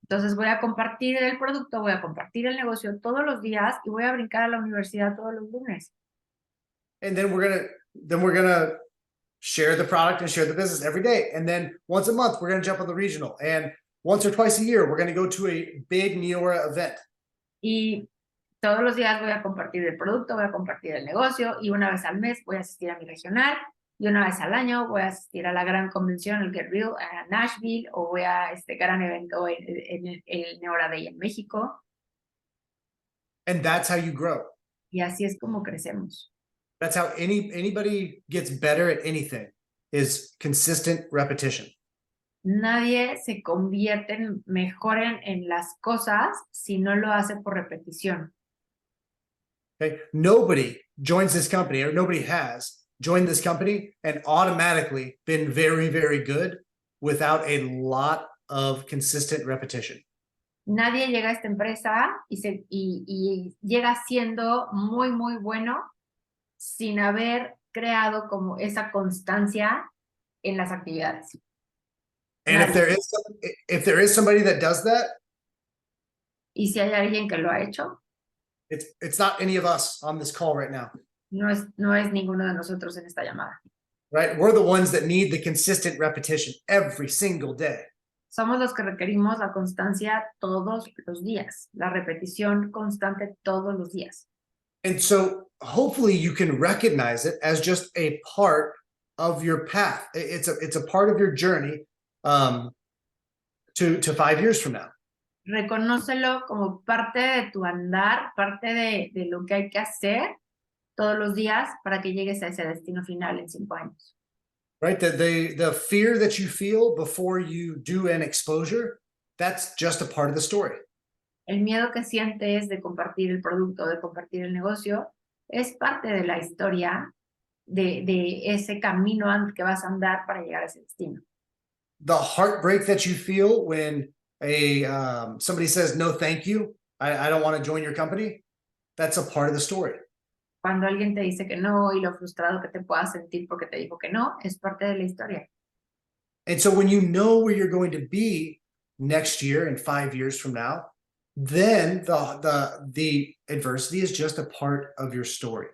Entonces voy a compartir el producto, voy a compartir el negocio todos los días y voy a brincar a la universidad todos los lunes. And then we're gonna share the product and share the business every day, and then once a month we're going to jump on the regional, and once or twice a year we're going to go to a big Neora event. Y todos los días voy a compartir el producto, voy a compartir el negocio y una vez al mes voy a asistir a mi regional y una vez al año voy a asistir a la gran convención, el Get Real, a Nashville, o voy a este gran evento en el Neora Day en México. And that's how you grow. Y así es como crecemos. That's how anybody gets better at anything, is consistent repetition. Nadie se convierte mejor en las cosas si no lo hace por repetición. Okay, nobody joins this company, or nobody has joined this company and automatically been very, very good without a lot of consistent repetition. Nadie llega a esta empresa y llega siendo muy, muy bueno sin haber creado como esa constancia en las actividades. And if there is somebody that does that, Y si hay alguien que lo ha hecho, it's not any of us on this call right now. no es ninguno de nosotros en esta llamada. Right? We're the ones that need the consistent repetition every single day. Somos los que requerimos la constancia todos los días, la repetición constante todos los días. And so hopefully you can recognize it as just a part of your path. It's a part of your journey to 5 years from now. Reconócelo como parte de tu andar, parte de lo que hay que hacer todos los días para que llegues a ese destino final en 5 años. Right? The fear that you feel before you do an exposure, that's just a part of the story. El miedo que sientes de compartir el producto, de compartir el negocio, es parte de la historia de ese camino que vas a andar para llegar a ese destino. The heartbreak that you feel when somebody says no thank you, I don't want to join your company, that's a part of the story. Cuando alguien te dice que no y lo frustrado que te puedas sentir porque te dijo que no, es parte de la historia. And so when you know where you're going to be next year and 5 years from now, then the adversity is just a part of your story.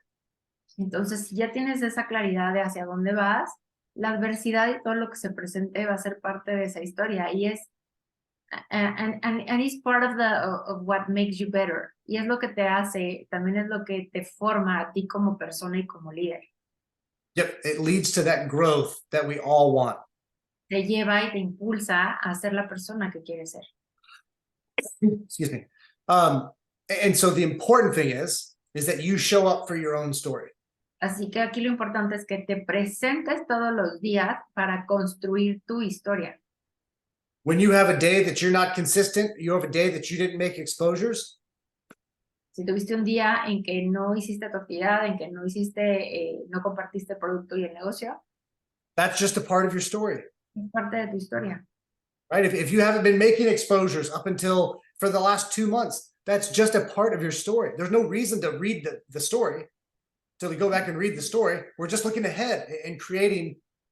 Entonces, si ya tienes esa claridad de hacia dónde vas, la adversidad y todo lo que se presente va a ser parte de esa historia y es and it's part of what makes you better. Y es lo que te hace, también es lo que te forma a ti como persona y como líder. Yep, it leads to that growth that we all want. Te lleva y te impulsa a ser la persona que quieres ser. Excuse me. And so the important thing is that you show up for your own story. Así que aquí lo importante es que te presentes todos los días para construir tu historia. When you have a day that you're not consistent, you have a day that you didn't make exposures, Si tuviste un día en que no hiciste tu actividad, en que no hiciste, no compartiste el producto y el negocio, that's just a part of your story, es parte de tu historia. right? If you haven't been making exposures up until for the last 2 months, that's just a part of your story. There's no reason to read the story till we go back and read the story. We're just looking ahead and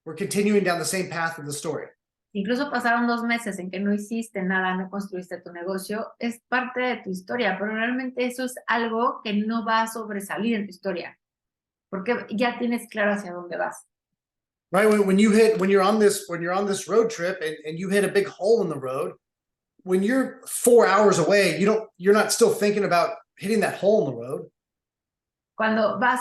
we're continuing down the same path of the story. Incluso pasaron 2 meses en que no hiciste nada, no construiste tu negocio, es parte de tu historia, pero realmente eso es algo que no va a sobresalir en tu historia, porque ya tienes claro hacia dónde vas. Right? When you're on this road trip and you hit a big hole in the road, when you're 4 hours away, you're not still thinking about hitting that hole in the road. Cuando vas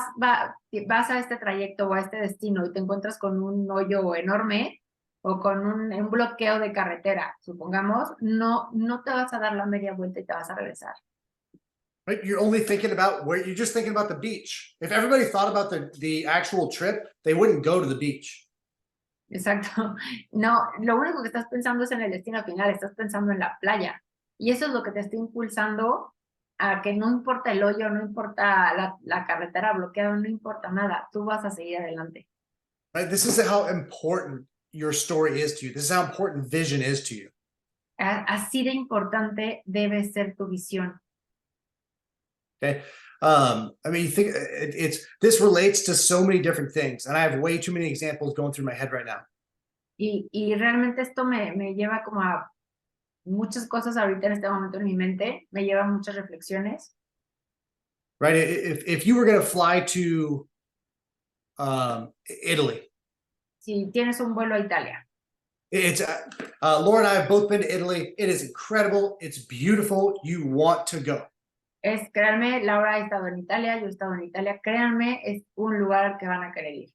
a este trayecto o a este destino y te encuentras con un hoyo enorme o con un bloqueo de carretera, supongamos, no te vas a dar la media vuelta y te vas a regresar. Right? You're only thinking about you're just thinking about the beach. If everybody thought about the actual trip, they wouldn't go to the beach. Exacto. No, lo único que estás pensando es en el destino final, estás pensando en la playa. Y eso es lo que te está impulsando a que no importa el hoyo, no importa la carretera bloqueada, no importa nada, tú vas a seguir adelante. Right? This is how important your story is to you. This is how important vision is to you. Así de importante debe ser tu visión. Okay. I mean, you think this relates to so many different things, and I have way too many examples going through my head right now. Y realmente esto me lleva como a muchas cosas ahorita en este momento en mi mente, me lleva a muchas reflexiones. Right? If you were going to fly to Italy, Si tienes un vuelo a Italia, it's Laura and I have both been to Italy. It is incredible. It's beautiful. You want to go. créanme, Laura ha estado en Italia, yo he estado en Italia, créanme, es un lugar al que van a querer ir.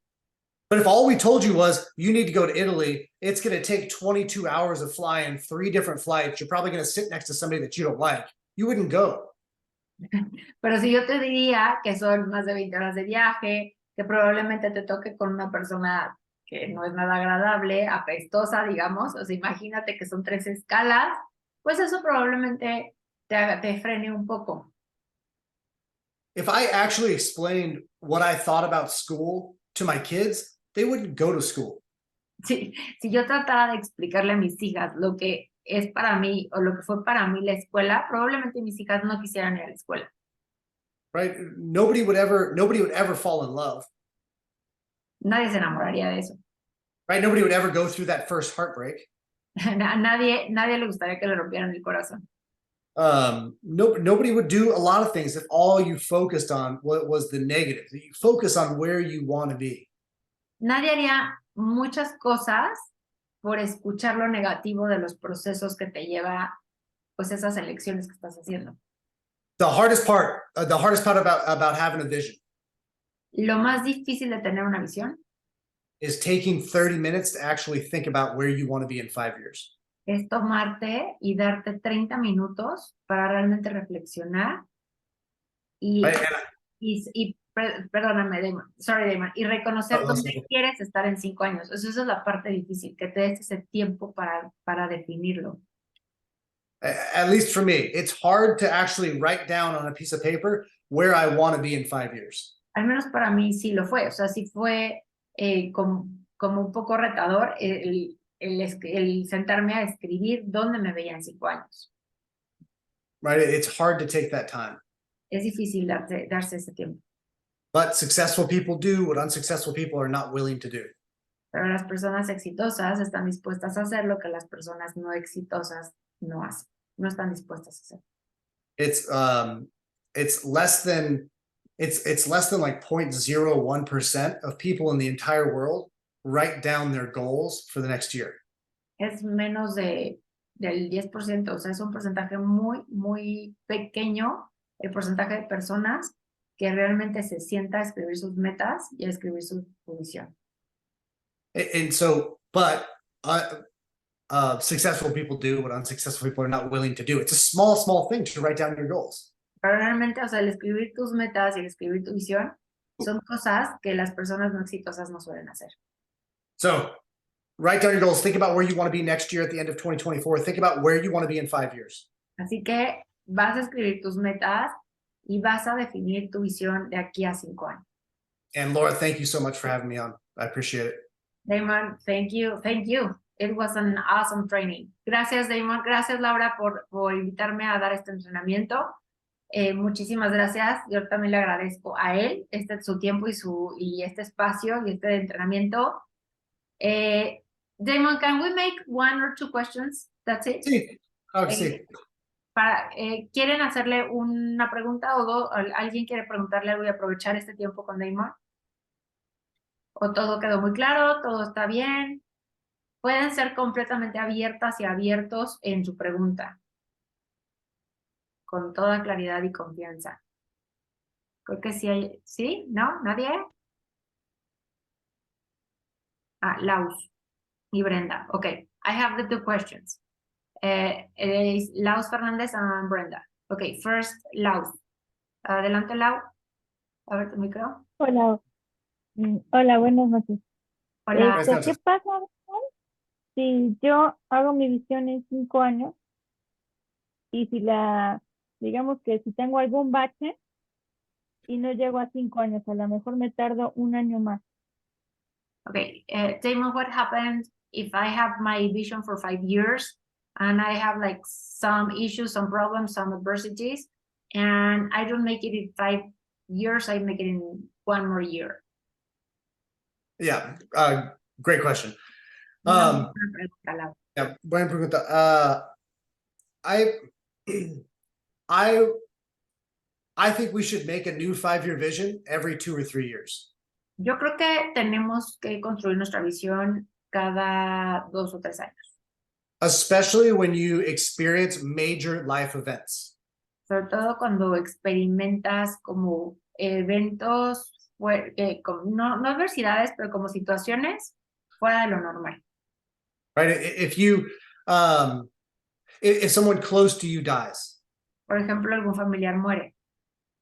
But if all we told you was you need to go to Italy, it's going to take 22 hours of flying, 3 different flights. You're probably going to sit next to somebody that you don't like. You wouldn't go. Pero si yo te diría que son más de 20 horas de viaje, que probablemente te toque con una persona que no es nada agradable, apestosa, digamos, o sea, imagínate que son 3 escalas, pues eso probablemente te frene un poco. If I actually explained what I thought about school to my kids, they wouldn't go to school. Si yo tratara de explicarle a mis hijas lo que es para mí o lo que fue para mí la escuela, probablemente mis hijas no quisieran ir a la escuela. Right? Nobody would ever fall in love. Nadie se enamoraría de eso. Right? Nobody would ever go through that first heartbreak. A nadie le gustaría que le rompieran el corazón. Nobody would do a lot of things if all you focused on was the negative. You focus on where you want to be. Nadie haría muchas cosas por escuchar lo negativo de los procesos que te lleva, pues, esas elecciones que estás haciendo. The hardest part about having a vision Lo más difícil de tener una visión is taking 30 minutes to actually think about where you want to be in 5 years. es tomarte y darte 30 minutos para realmente reflexionar y, Right? perdóname, Damon, sorry, Damon, y reconocer Oh, dónde okay. quieres estar en 5 años. Esa es la parte difícil, que te des ese tiempo para definirlo. At least for me, it's hard to actually write down on a piece of paper where I want to be in 5 years. Al menos para mí sí lo fue, o sea, sí fue como un poco retador el sentarme a escribir dónde me veía en 5 años. Right? It's hard to take that time. Es difícil darse ese tiempo. But successful people do what unsuccessful people are not willing to do. Pero las personas exitosas están dispuestas a hacer lo que las personas no exitosas no hacen, no están dispuestas a hacer. It's less than like 0.01% of people in the entire world write down their goals for the next year. Es menos del 10%, o sea, es un porcentaje muy, muy pequeño el porcentaje de personas que realmente se sienta a escribir sus metas y a escribir su visión. And so, but successful people do what unsuccessful people are not willing to do. It's a small thing to write down your goals. Pero realmente, o sea, el escribir tus metas y el escribir tu visión son cosas que las personas no exitosas no suelen hacer. So write down your goals. Think about where you want to be next year at the end of 2024. Think about where you want to be in 5 years. Así que vas a escribir tus metas y vas a definir tu visión de aquí a 5 años. And Laura, thank you so much for having me on. I appreciate it. Damon, thank you. It was an awesome training. Gracias, Damon. Gracias, Laura, por invitarme a dar este entrenamiento. Muchísimas gracias. Yo también le agradezco a él su tiempo y este espacio y este entrenamiento. Damon, can we make 1 or 2 questions? That's it. Sí, sí. ¿Quieren hacerle una pregunta o dos? ¿Alguien quiere preguntarle algo y aprovechar este tiempo con Damon? ¿O todo quedó muy claro? ¿Todo está bien? Pueden ser completamente abiertas y abiertos en su pregunta, con toda claridad y confianza. Creo que sí hay. ¿Sí? ¿No? ¿Nadie? Laus y Brenda. Okay, I have the 2 questions. It is Laus Fernández and Brenda. Okay, first, Laus. Adelante, Lau. A ver tu micro. Hola, hola, buenas noches. Hola. Buenas noches. ¿Qué pasa si yo hago mi visión en 5 años y digamos que si tengo algún bache y no llego a 5 años, a lo mejor me tardo 1 año más? Okay, Damon, what happens if I have my vision for 5 years and I have like some issues, some problems, some adversities, and I don't make it in 5 years, I make it in 1 more year? Yeah, great question. Una buena pregunta, Lau. Yeah, buena pregunta. I think we should make a new 5-year vision every 2 or 3 years. Yo creo que tenemos que construir nuestra visión cada 2 o 3 años, Especially when you experience major life events. sobre todo cuando experimentas como eventos, no adversidades, pero como situaciones fuera de lo normal. Right? If someone close to you dies, Por ejemplo, algún familiar muere,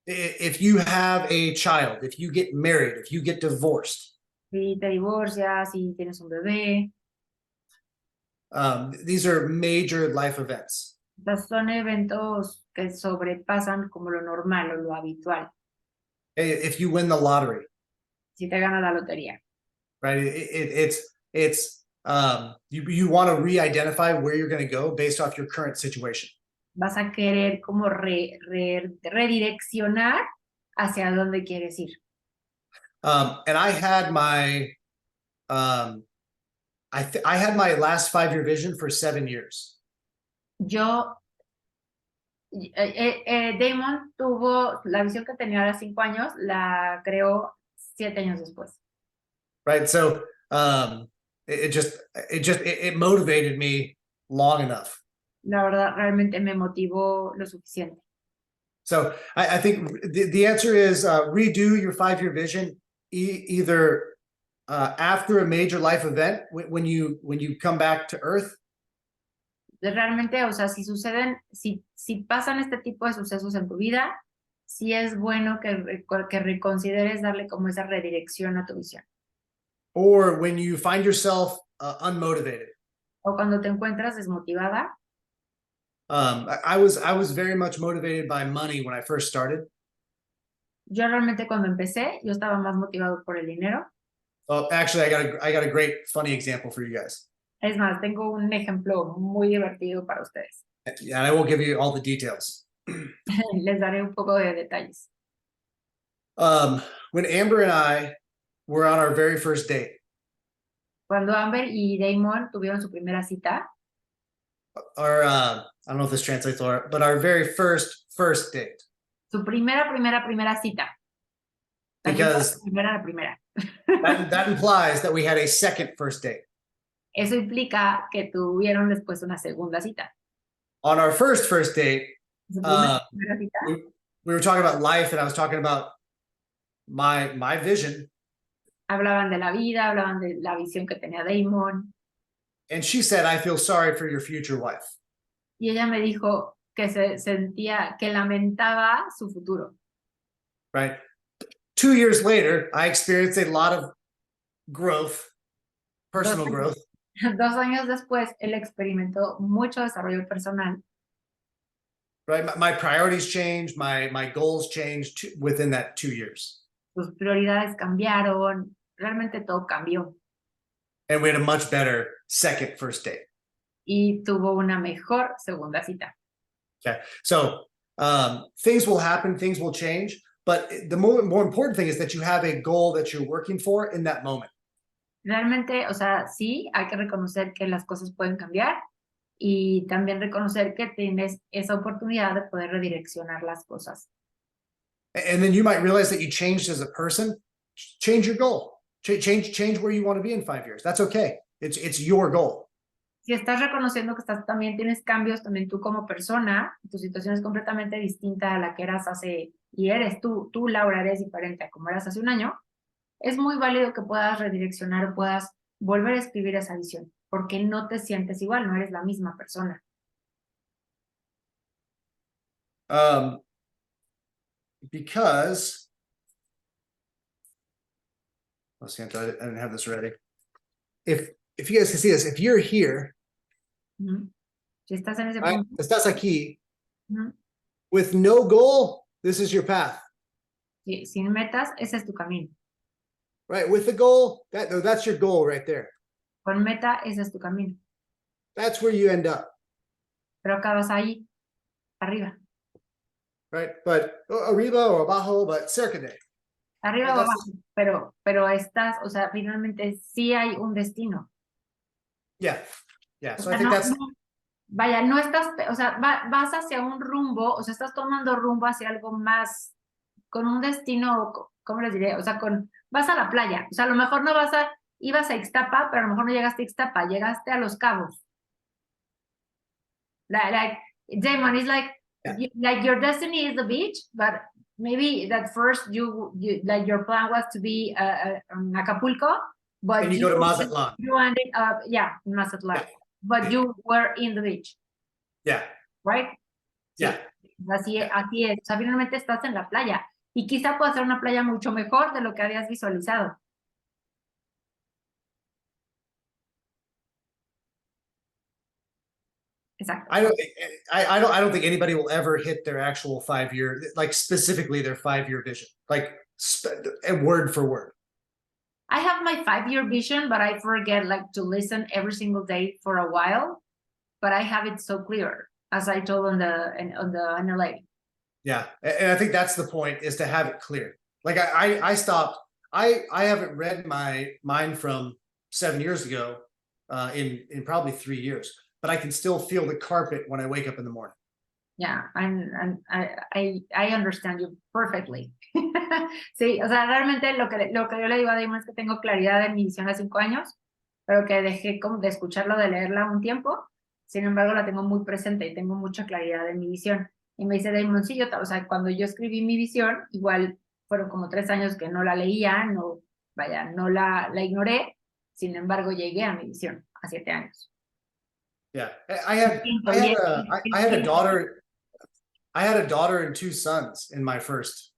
if you have a child, if you get married, if you get divorced, si te divorcias, si tienes un bebé, these are major life events. estos son eventos que sobrepasan como lo normal o lo habitual. If you win the lottery, Si te ganas la lotería, right? You want to re-identify where you're going to go based off your current situation. vas a querer como redireccionar hacia dónde quieres ir. And I had my I had my last 5-year vision for 7 years. Damon tuvo la visión que tenía a los 5 años, la creó 7 años después. Right. So it motivated me long enough. La verdad, realmente me motivó lo suficiente. So I think the answer is redo your 5-year vision either after a major life event when you come back to Earth. Realmente, o sea, si pasan este tipo de sucesos en tu vida, sí es bueno que reconsideres darle como esa redirección a tu visión. Or when you find yourself unmotivated. O cuando te encuentras desmotivada. I was very much motivated by money when I first started. Yo realmente cuando empecé, yo estaba más motivado por el dinero. Well, actually, I got a great funny example for you guys. Es más, tengo un ejemplo muy divertido para ustedes. And I will give you all the details. Les daré un poco de detalles. when Amber and I were on our very first date, Cuando Amber y Damon tuvieron su primera cita, our I don't know if this translates, Laura, but our very first date, su primera cita. because La primera. that implies that we had a second first date. Eso implica que tuvieron después una segunda cita. On our first date, Su Uh, primera cita, we were talking about life, and I was talking about my vision, hablaban de la vida, hablaban de la visión que tenía Damon, and she said, "I feel sorry for your future wife." y ella me dijo que se sentía, que lamentaba su futuro. Right. 2 years later, I experienced a lot of growth, personal growth. 2 años después, él experimentó mucho desarrollo personal. Right. My priorities changed, my goals changed within that 2 years. Sus prioridades cambiaron, realmente todo cambió. And we had a much better second first date. Y tuvo una mejor segunda cita. Okay. So things will happen, things will change, but the more important thing is that you have a goal that you're working for in that moment. Realmente, o sea, sí, hay que reconocer que las cosas pueden cambiar y también reconocer que tienes esa oportunidad de poder redireccionar las cosas. And then you might realize that you changed as a person. Change your goal. Change where you want to be in 5 years. That's okay. It's your goal. Si estás reconociendo que también tienes cambios, también tú como persona, tu situación es completamente distinta a la que eras hace, y eres tú, Laura, eres diferente a como eras hace un año, es muy válido que puedas redireccionar, puedas volver a escribir esa visión, porque no te sientes igual, no eres la misma persona. Because, oh, Santa, I didn't have this ready. If you guys can see this, if you're here, Si estás en ese right, punto, estás aquí, Ujú. with no goal, this is your path. Sin metas, ese es tu camino. Right, with the goal, that's your goal right there. Con meta, ese es tu camino. That's where you end up. Pero acabas ahí, arriba. Right, but arriba or abajo, but cerca de. Arriba o That's- abajo, pero estás, o sea, finalmente sí hay un destino. Yeah, O so sea, I think that's, vaya, no estás, o sea, vas hacia un rumbo, o sea, estás tomando rumbo hacia algo más, con un destino, ¿cómo les diré? O sea, vas a la playa, o sea, a lo mejor no ibas a Ixtapa, pero a lo mejor no llegaste a Ixtapa, llegaste a Los Cabos. Like Damon, is like, Yeah. like your destiny is the beach, but maybe that first you like your plan was to be in Acapulco, but and you go to Mazatlan. you ended up, yeah, in Mazatlan, Yeah. but you were in the beach, Yeah, right? yeah. Así es, o sea, finalmente estás en la playa y quizá pueda ser una playa mucho mejor de lo que habías visualizado. Exacto. I don't think anybody will ever hit their actual 5-year, like specifically their 5-year vision, like word for word. I have my 5-year vision, but I forget like to listen every single day for a while. But I have it so clear, as I told on the NLA. Yeah, and I think that's the point, is to have it clear. Like I stopped. I haven't read my mind from 7 years ago in probably 3 years, but I can still feel the carpet when I wake up in the morning. Yeah, and I understand you perfectly. Sí, o sea, realmente lo que yo le digo a Damon es que tengo claridad en mi visión a 5 años, pero que dejé como de escucharlo, de leerla un tiempo. Sin embargo, la tengo muy presente y tengo mucha claridad en mi visión. Y me dice Damon, sí, o sea, cuando yo escribí mi visión, igual fueron como 3 años que no la leía, no la ignoré. Sin embargo, llegué a mi visión a 7 años. Yeah, I had a daughter. I had a daughter and 2 sons in my first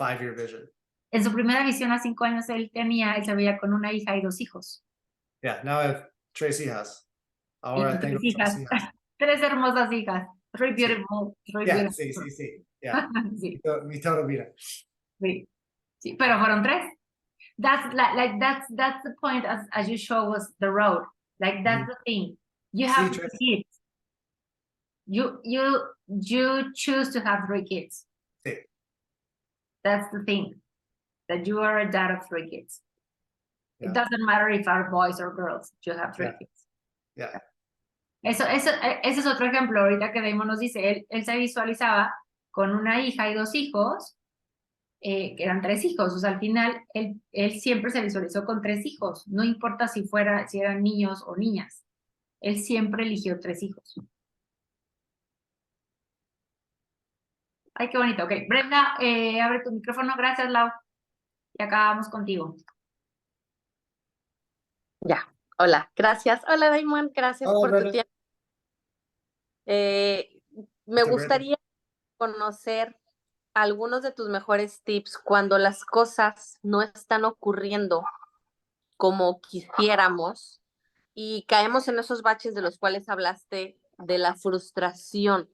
5-year vision. En su primera visión a 5 años él se veía con una hija y 2 hijos. Yeah, now I have 3 hijas. Ahora Y tengo 3 hijas, 3 hijas. 3 hermosas hijas. Very beautiful. Very Yeah, beautiful. sí. Yeah, Sí, mi toda vida. sí, sí, pero fueron 3. That's that's the point, as you show us the road. Like that's the thing. You have 3 kids. You choose to have 3 kids. Sí. That's the thing. that you are a dad of 3 kids. Yeah. It doesn't matter if are boys or girls, you have 3 Yeah. kids. Yeah. Ese es otro ejemplo ahorita que Damon nos dice, él se visualizaba con una hija y 2 hijos, que eran 3 hijos, o sea, al final él siempre se visualizó con 3 hijos, no importa si eran niños o niñas, él siempre eligió 3 hijos. Ay, qué bonito, ok. Brenda, abre tu micrófono, gracias, Lau, y acabamos contigo. Ya, hola, gracias. Hola, Damon, gracias Hola, por tu Brenda. tiempo. Me gustaría conocer algunos de tus mejores tips cuando las cosas no están ocurriendo como quisiéramos y caemos en esos baches de los cuales hablaste de la frustración.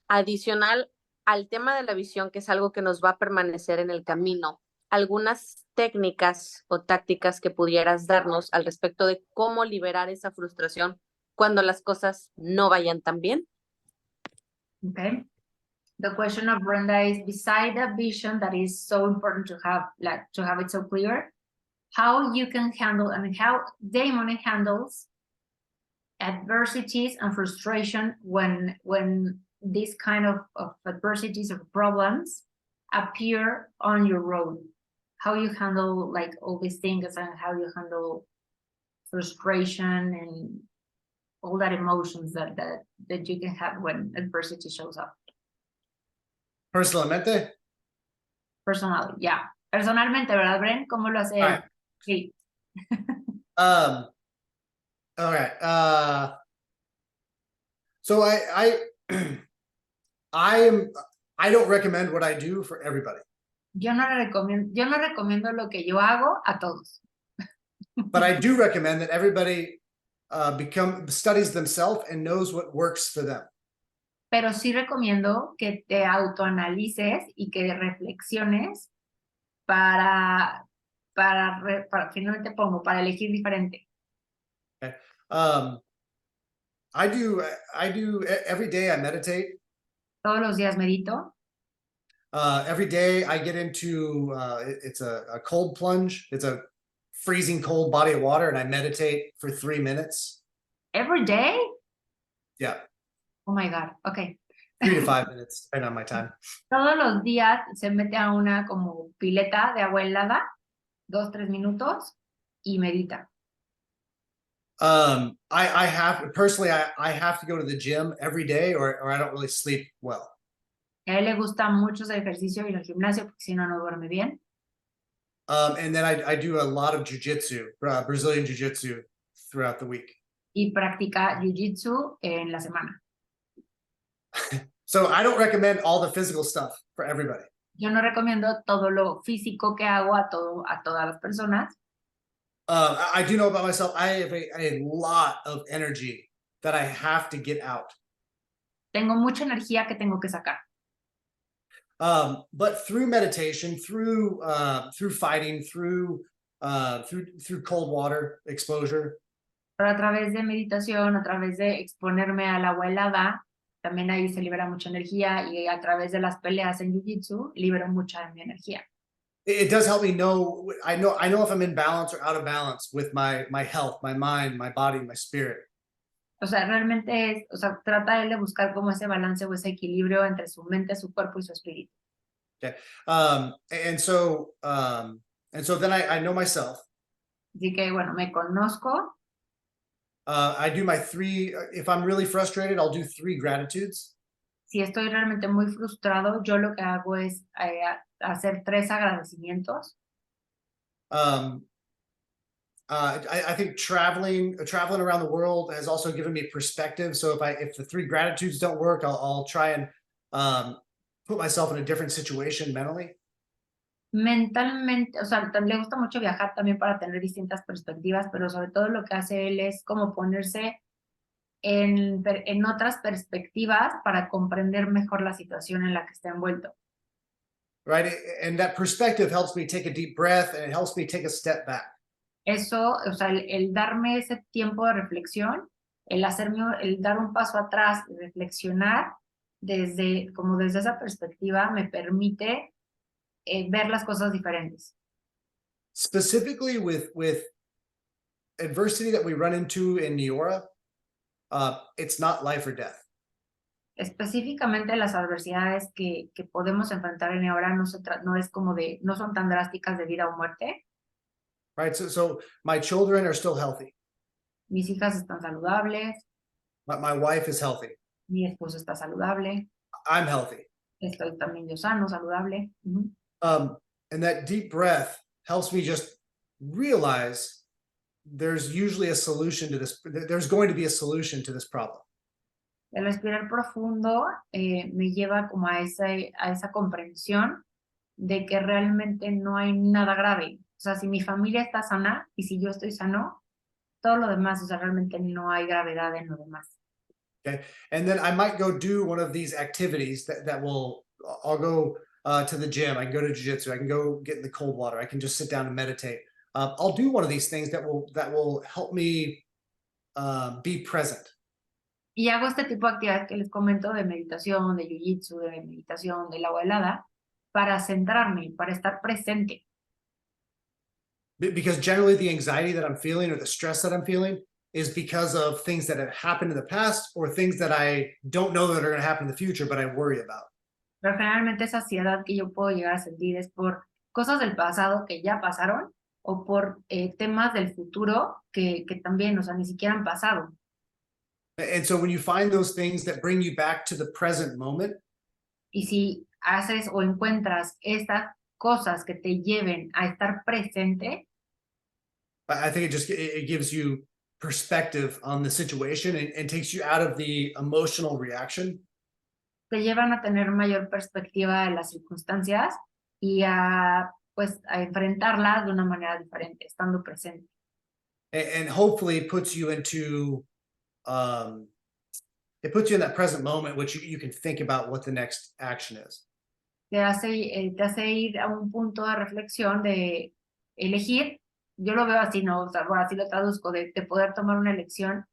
Adicional al tema de la visión, que es algo que nos va a permanecer en el camino, algunas técnicas o tácticas que pudieras darnos al respecto de cómo liberar esa frustración cuando las cosas no vayan tan bien. Okay. The question of Brenda is, beside the vision that is so important to have it so clear, how you can handle, I mean, how Damon handles adversities and frustration when these kind of adversities or problems appear on your road. How you handle like all these things and how you handle frustration and all that emotions that you can have when adversity shows up. Personalmente? Personally, yeah. Personalmente, ¿verdad, Bren? ¿Cómo lo hace él? Right. Sí. All right. So I don't recommend what I do for everybody. Yo no recomiendo lo que yo hago a todos. But I do recommend that everybody studies themselves and knows what works for them. Pero sí recomiendo que te autoanalices y que reflexiones para finalmente para elegir diferente. Okay. I do every day I meditate. Todos los días medito. Every day I get into it's a cold plunge. It's a freezing cold body of water, and I meditate for 3 minutes. Every day? Yeah. Oh my God. Okay. 3 to 5 minutes, depending on my time. Todos los días se mete a una como pileta de agua helada, 2-3 minutos, y medita. I have personally I have to go to the gym every day or I don't really sleep well. A él le gusta mucho ese ejercicio y el gimnasio porque si no, no duerme bien. And then I do a lot of jiu-jitsu, Brazilian jiu-jitsu throughout the week. Y practica jiu-jitsu en la semana. So I don't recommend all the physical stuff for everybody. Yo no recomiendo todo lo físico que hago a todas las personas. I do know about myself, I have a lot of energy that I have to get out. Tengo mucha energía que tengo que sacar. But through meditation, through fighting, through cold water exposure, Pero a través de meditación, a través de exponerme al agua helada, también ahí se libera mucha energía y a través de las peleas en jiu-jitsu libero mucha de mi energía. it does help me know. I know if I'm in balance or out of balance with my health, my mind, my body, my spirit. O sea, realmente trata él de buscar como ese balance o ese equilibrio entre su mente, su cuerpo y su espíritu. Okay. And so then I know myself. Así que, bueno, me conozco. I do my 3, if I'm really frustrated, I'll do 3 gratitudes. Si estoy realmente muy frustrado, yo lo que hago es hacer 3 agradecimientos. I think traveling around the world has also given me perspective. So if the 3 gratitudes don't work, I'll try and put myself in a different situation mentally. Mentalmente, o sea, le gusta mucho viajar también para tener distintas perspectivas, pero sobre todo lo que hace él es como ponerse en otras perspectivas para comprender mejor la situación en la que está envuelto. Right, and that perspective helps me take a deep breath and it helps me take a step back. Eso, o sea, el darme ese tiempo de reflexión, el dar un paso atrás y reflexionar desde esa perspectiva me permite ver las cosas diferentes. specifically with adversity that we run into in Neora, it's not life or death. Específicamente las adversidades que podemos enfrentar en Neora no es como no son tan drásticas de vida o muerte. Right. So my children are still healthy. Mis hijas están saludables, My wife is healthy. mi esposo está saludable, I'm healthy. estoy también yo sano, saludable. Ujú. And that deep breath helps me just realize there's usually a solution to this. There's going to be a solution to this problem. El respirar profundo me lleva como a esa comprensión de que realmente no hay nada grave. O sea, si mi familia está sana y si yo estoy sano, todo lo demás, o sea, realmente no hay gravedad en lo demás. Okay. And then I might go do one of these activities I'll go to the gym. I can go to jiu-jitsu. I can go get in the cold water. I can just sit down and meditate. I'll do one of these things that will help me be present. Y hago este tipo de actividades que les comento de meditación, de jiu-jitsu, de meditación, del agua helada, para centrarme, para estar presente. Because generally the anxiety that I'm feeling or the stress that I'm feeling is because of things that have happened in the past or things that I don't know that are going to happen in the future, but I worry about. Pero generalmente esa ansiedad que yo puedo llegar a sentir es por cosas del pasado que ya pasaron o por temas del futuro que también, o sea, ni siquiera han pasado. And so when you find those things that bring you back to the present moment, Y si haces o encuentras estas cosas que te lleven a estar presente, I think it gives you perspective on the situation and takes you out of the emotional reaction. te llevan a tener mayor perspectiva de las circunstancias y pues, a enfrentarlas de una manera diferente, estando presente. And hopefully it puts you in that present moment, which you can think about what the next action is. Te hace ir a un punto de reflexión de elegir. Yo lo veo así, ¿no? O sea, bueno, así lo traduzco, de poder tomar una elección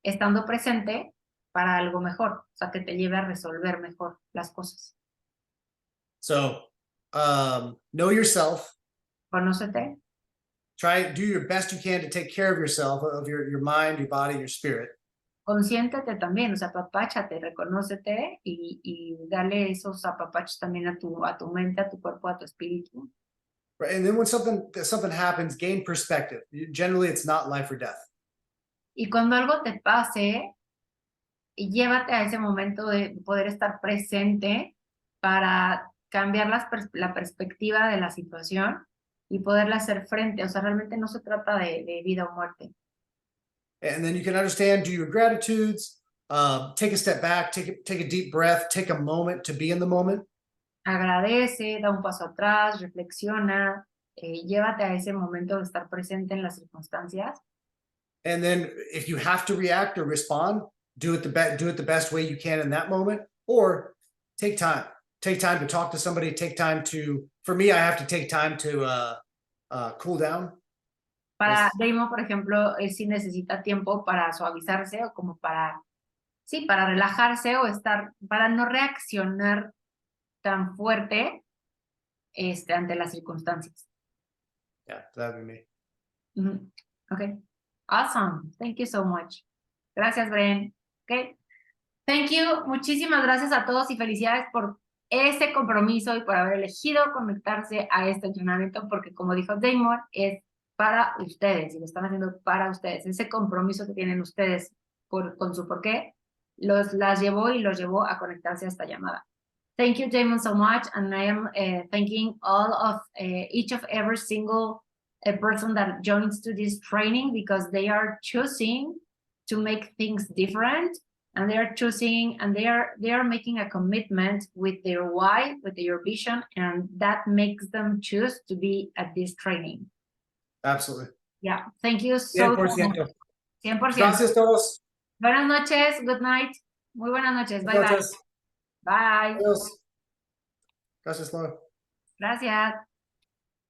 estando presente para algo mejor, o sea, que te lleve a resolver mejor las cosas. So, know yourself. Conócete, Do your best you can to take care of yourself, of your mind, your body, your spirit. consiéntete también, o sea, apapáchate, reconócete y dale esos apapachos también a tu mente, a tu cuerpo, a tu espíritu. Right? And then when something happens, gain perspective. Generally, it's not life or death. Y cuando algo te pase, llévate a ese momento de poder estar presente para cambiar la perspectiva de la situación y poderle hacer frente. O sea, realmente no se trata de vida o muerte. And then you can understand, do your gratitudes, take a step back, take a deep breath, take a moment to be in the moment. Agradece, da un paso atrás, reflexiona, llévate a ese momento de estar presente en las circunstancias. And then if you have to react or respond, do it the best way you can in that moment, or take time to talk to somebody, for me, I have to take time to cool down. Para Damon, por ejemplo, él sí necesita tiempo para suavizarse o como para relajarse o para no reaccionar tan fuerte ante las circunstancias. Yeah, that would be me. Mm-hmm. Okay. Awesome. Thank you so much. Gracias, Bren. Okay. Thank you. Muchísimas gracias a todos y felicidades por ese compromiso y por haber elegido conectarse a este entrenamiento, porque como dijo Damon, es para ustedes y lo están haciendo para ustedes. Ese compromiso que tienen ustedes con su porqué los llevó a conectarse a esta llamada. Thank you, Damon, so much. And I am thanking all of each of every single person that joins to this training, because they are choosing to make things different, and they are choosing and they are making a commitment with their why, with their vision, and that makes them choose to be at this training. Absolutely. Yeah, thank you so much. 100%. 100%. Gracias todos. Buenas noches, good night. Muy buenas noches. Bye, Buenas noches. bye. Bye. Adiós. Gracias, Laura. Gracias.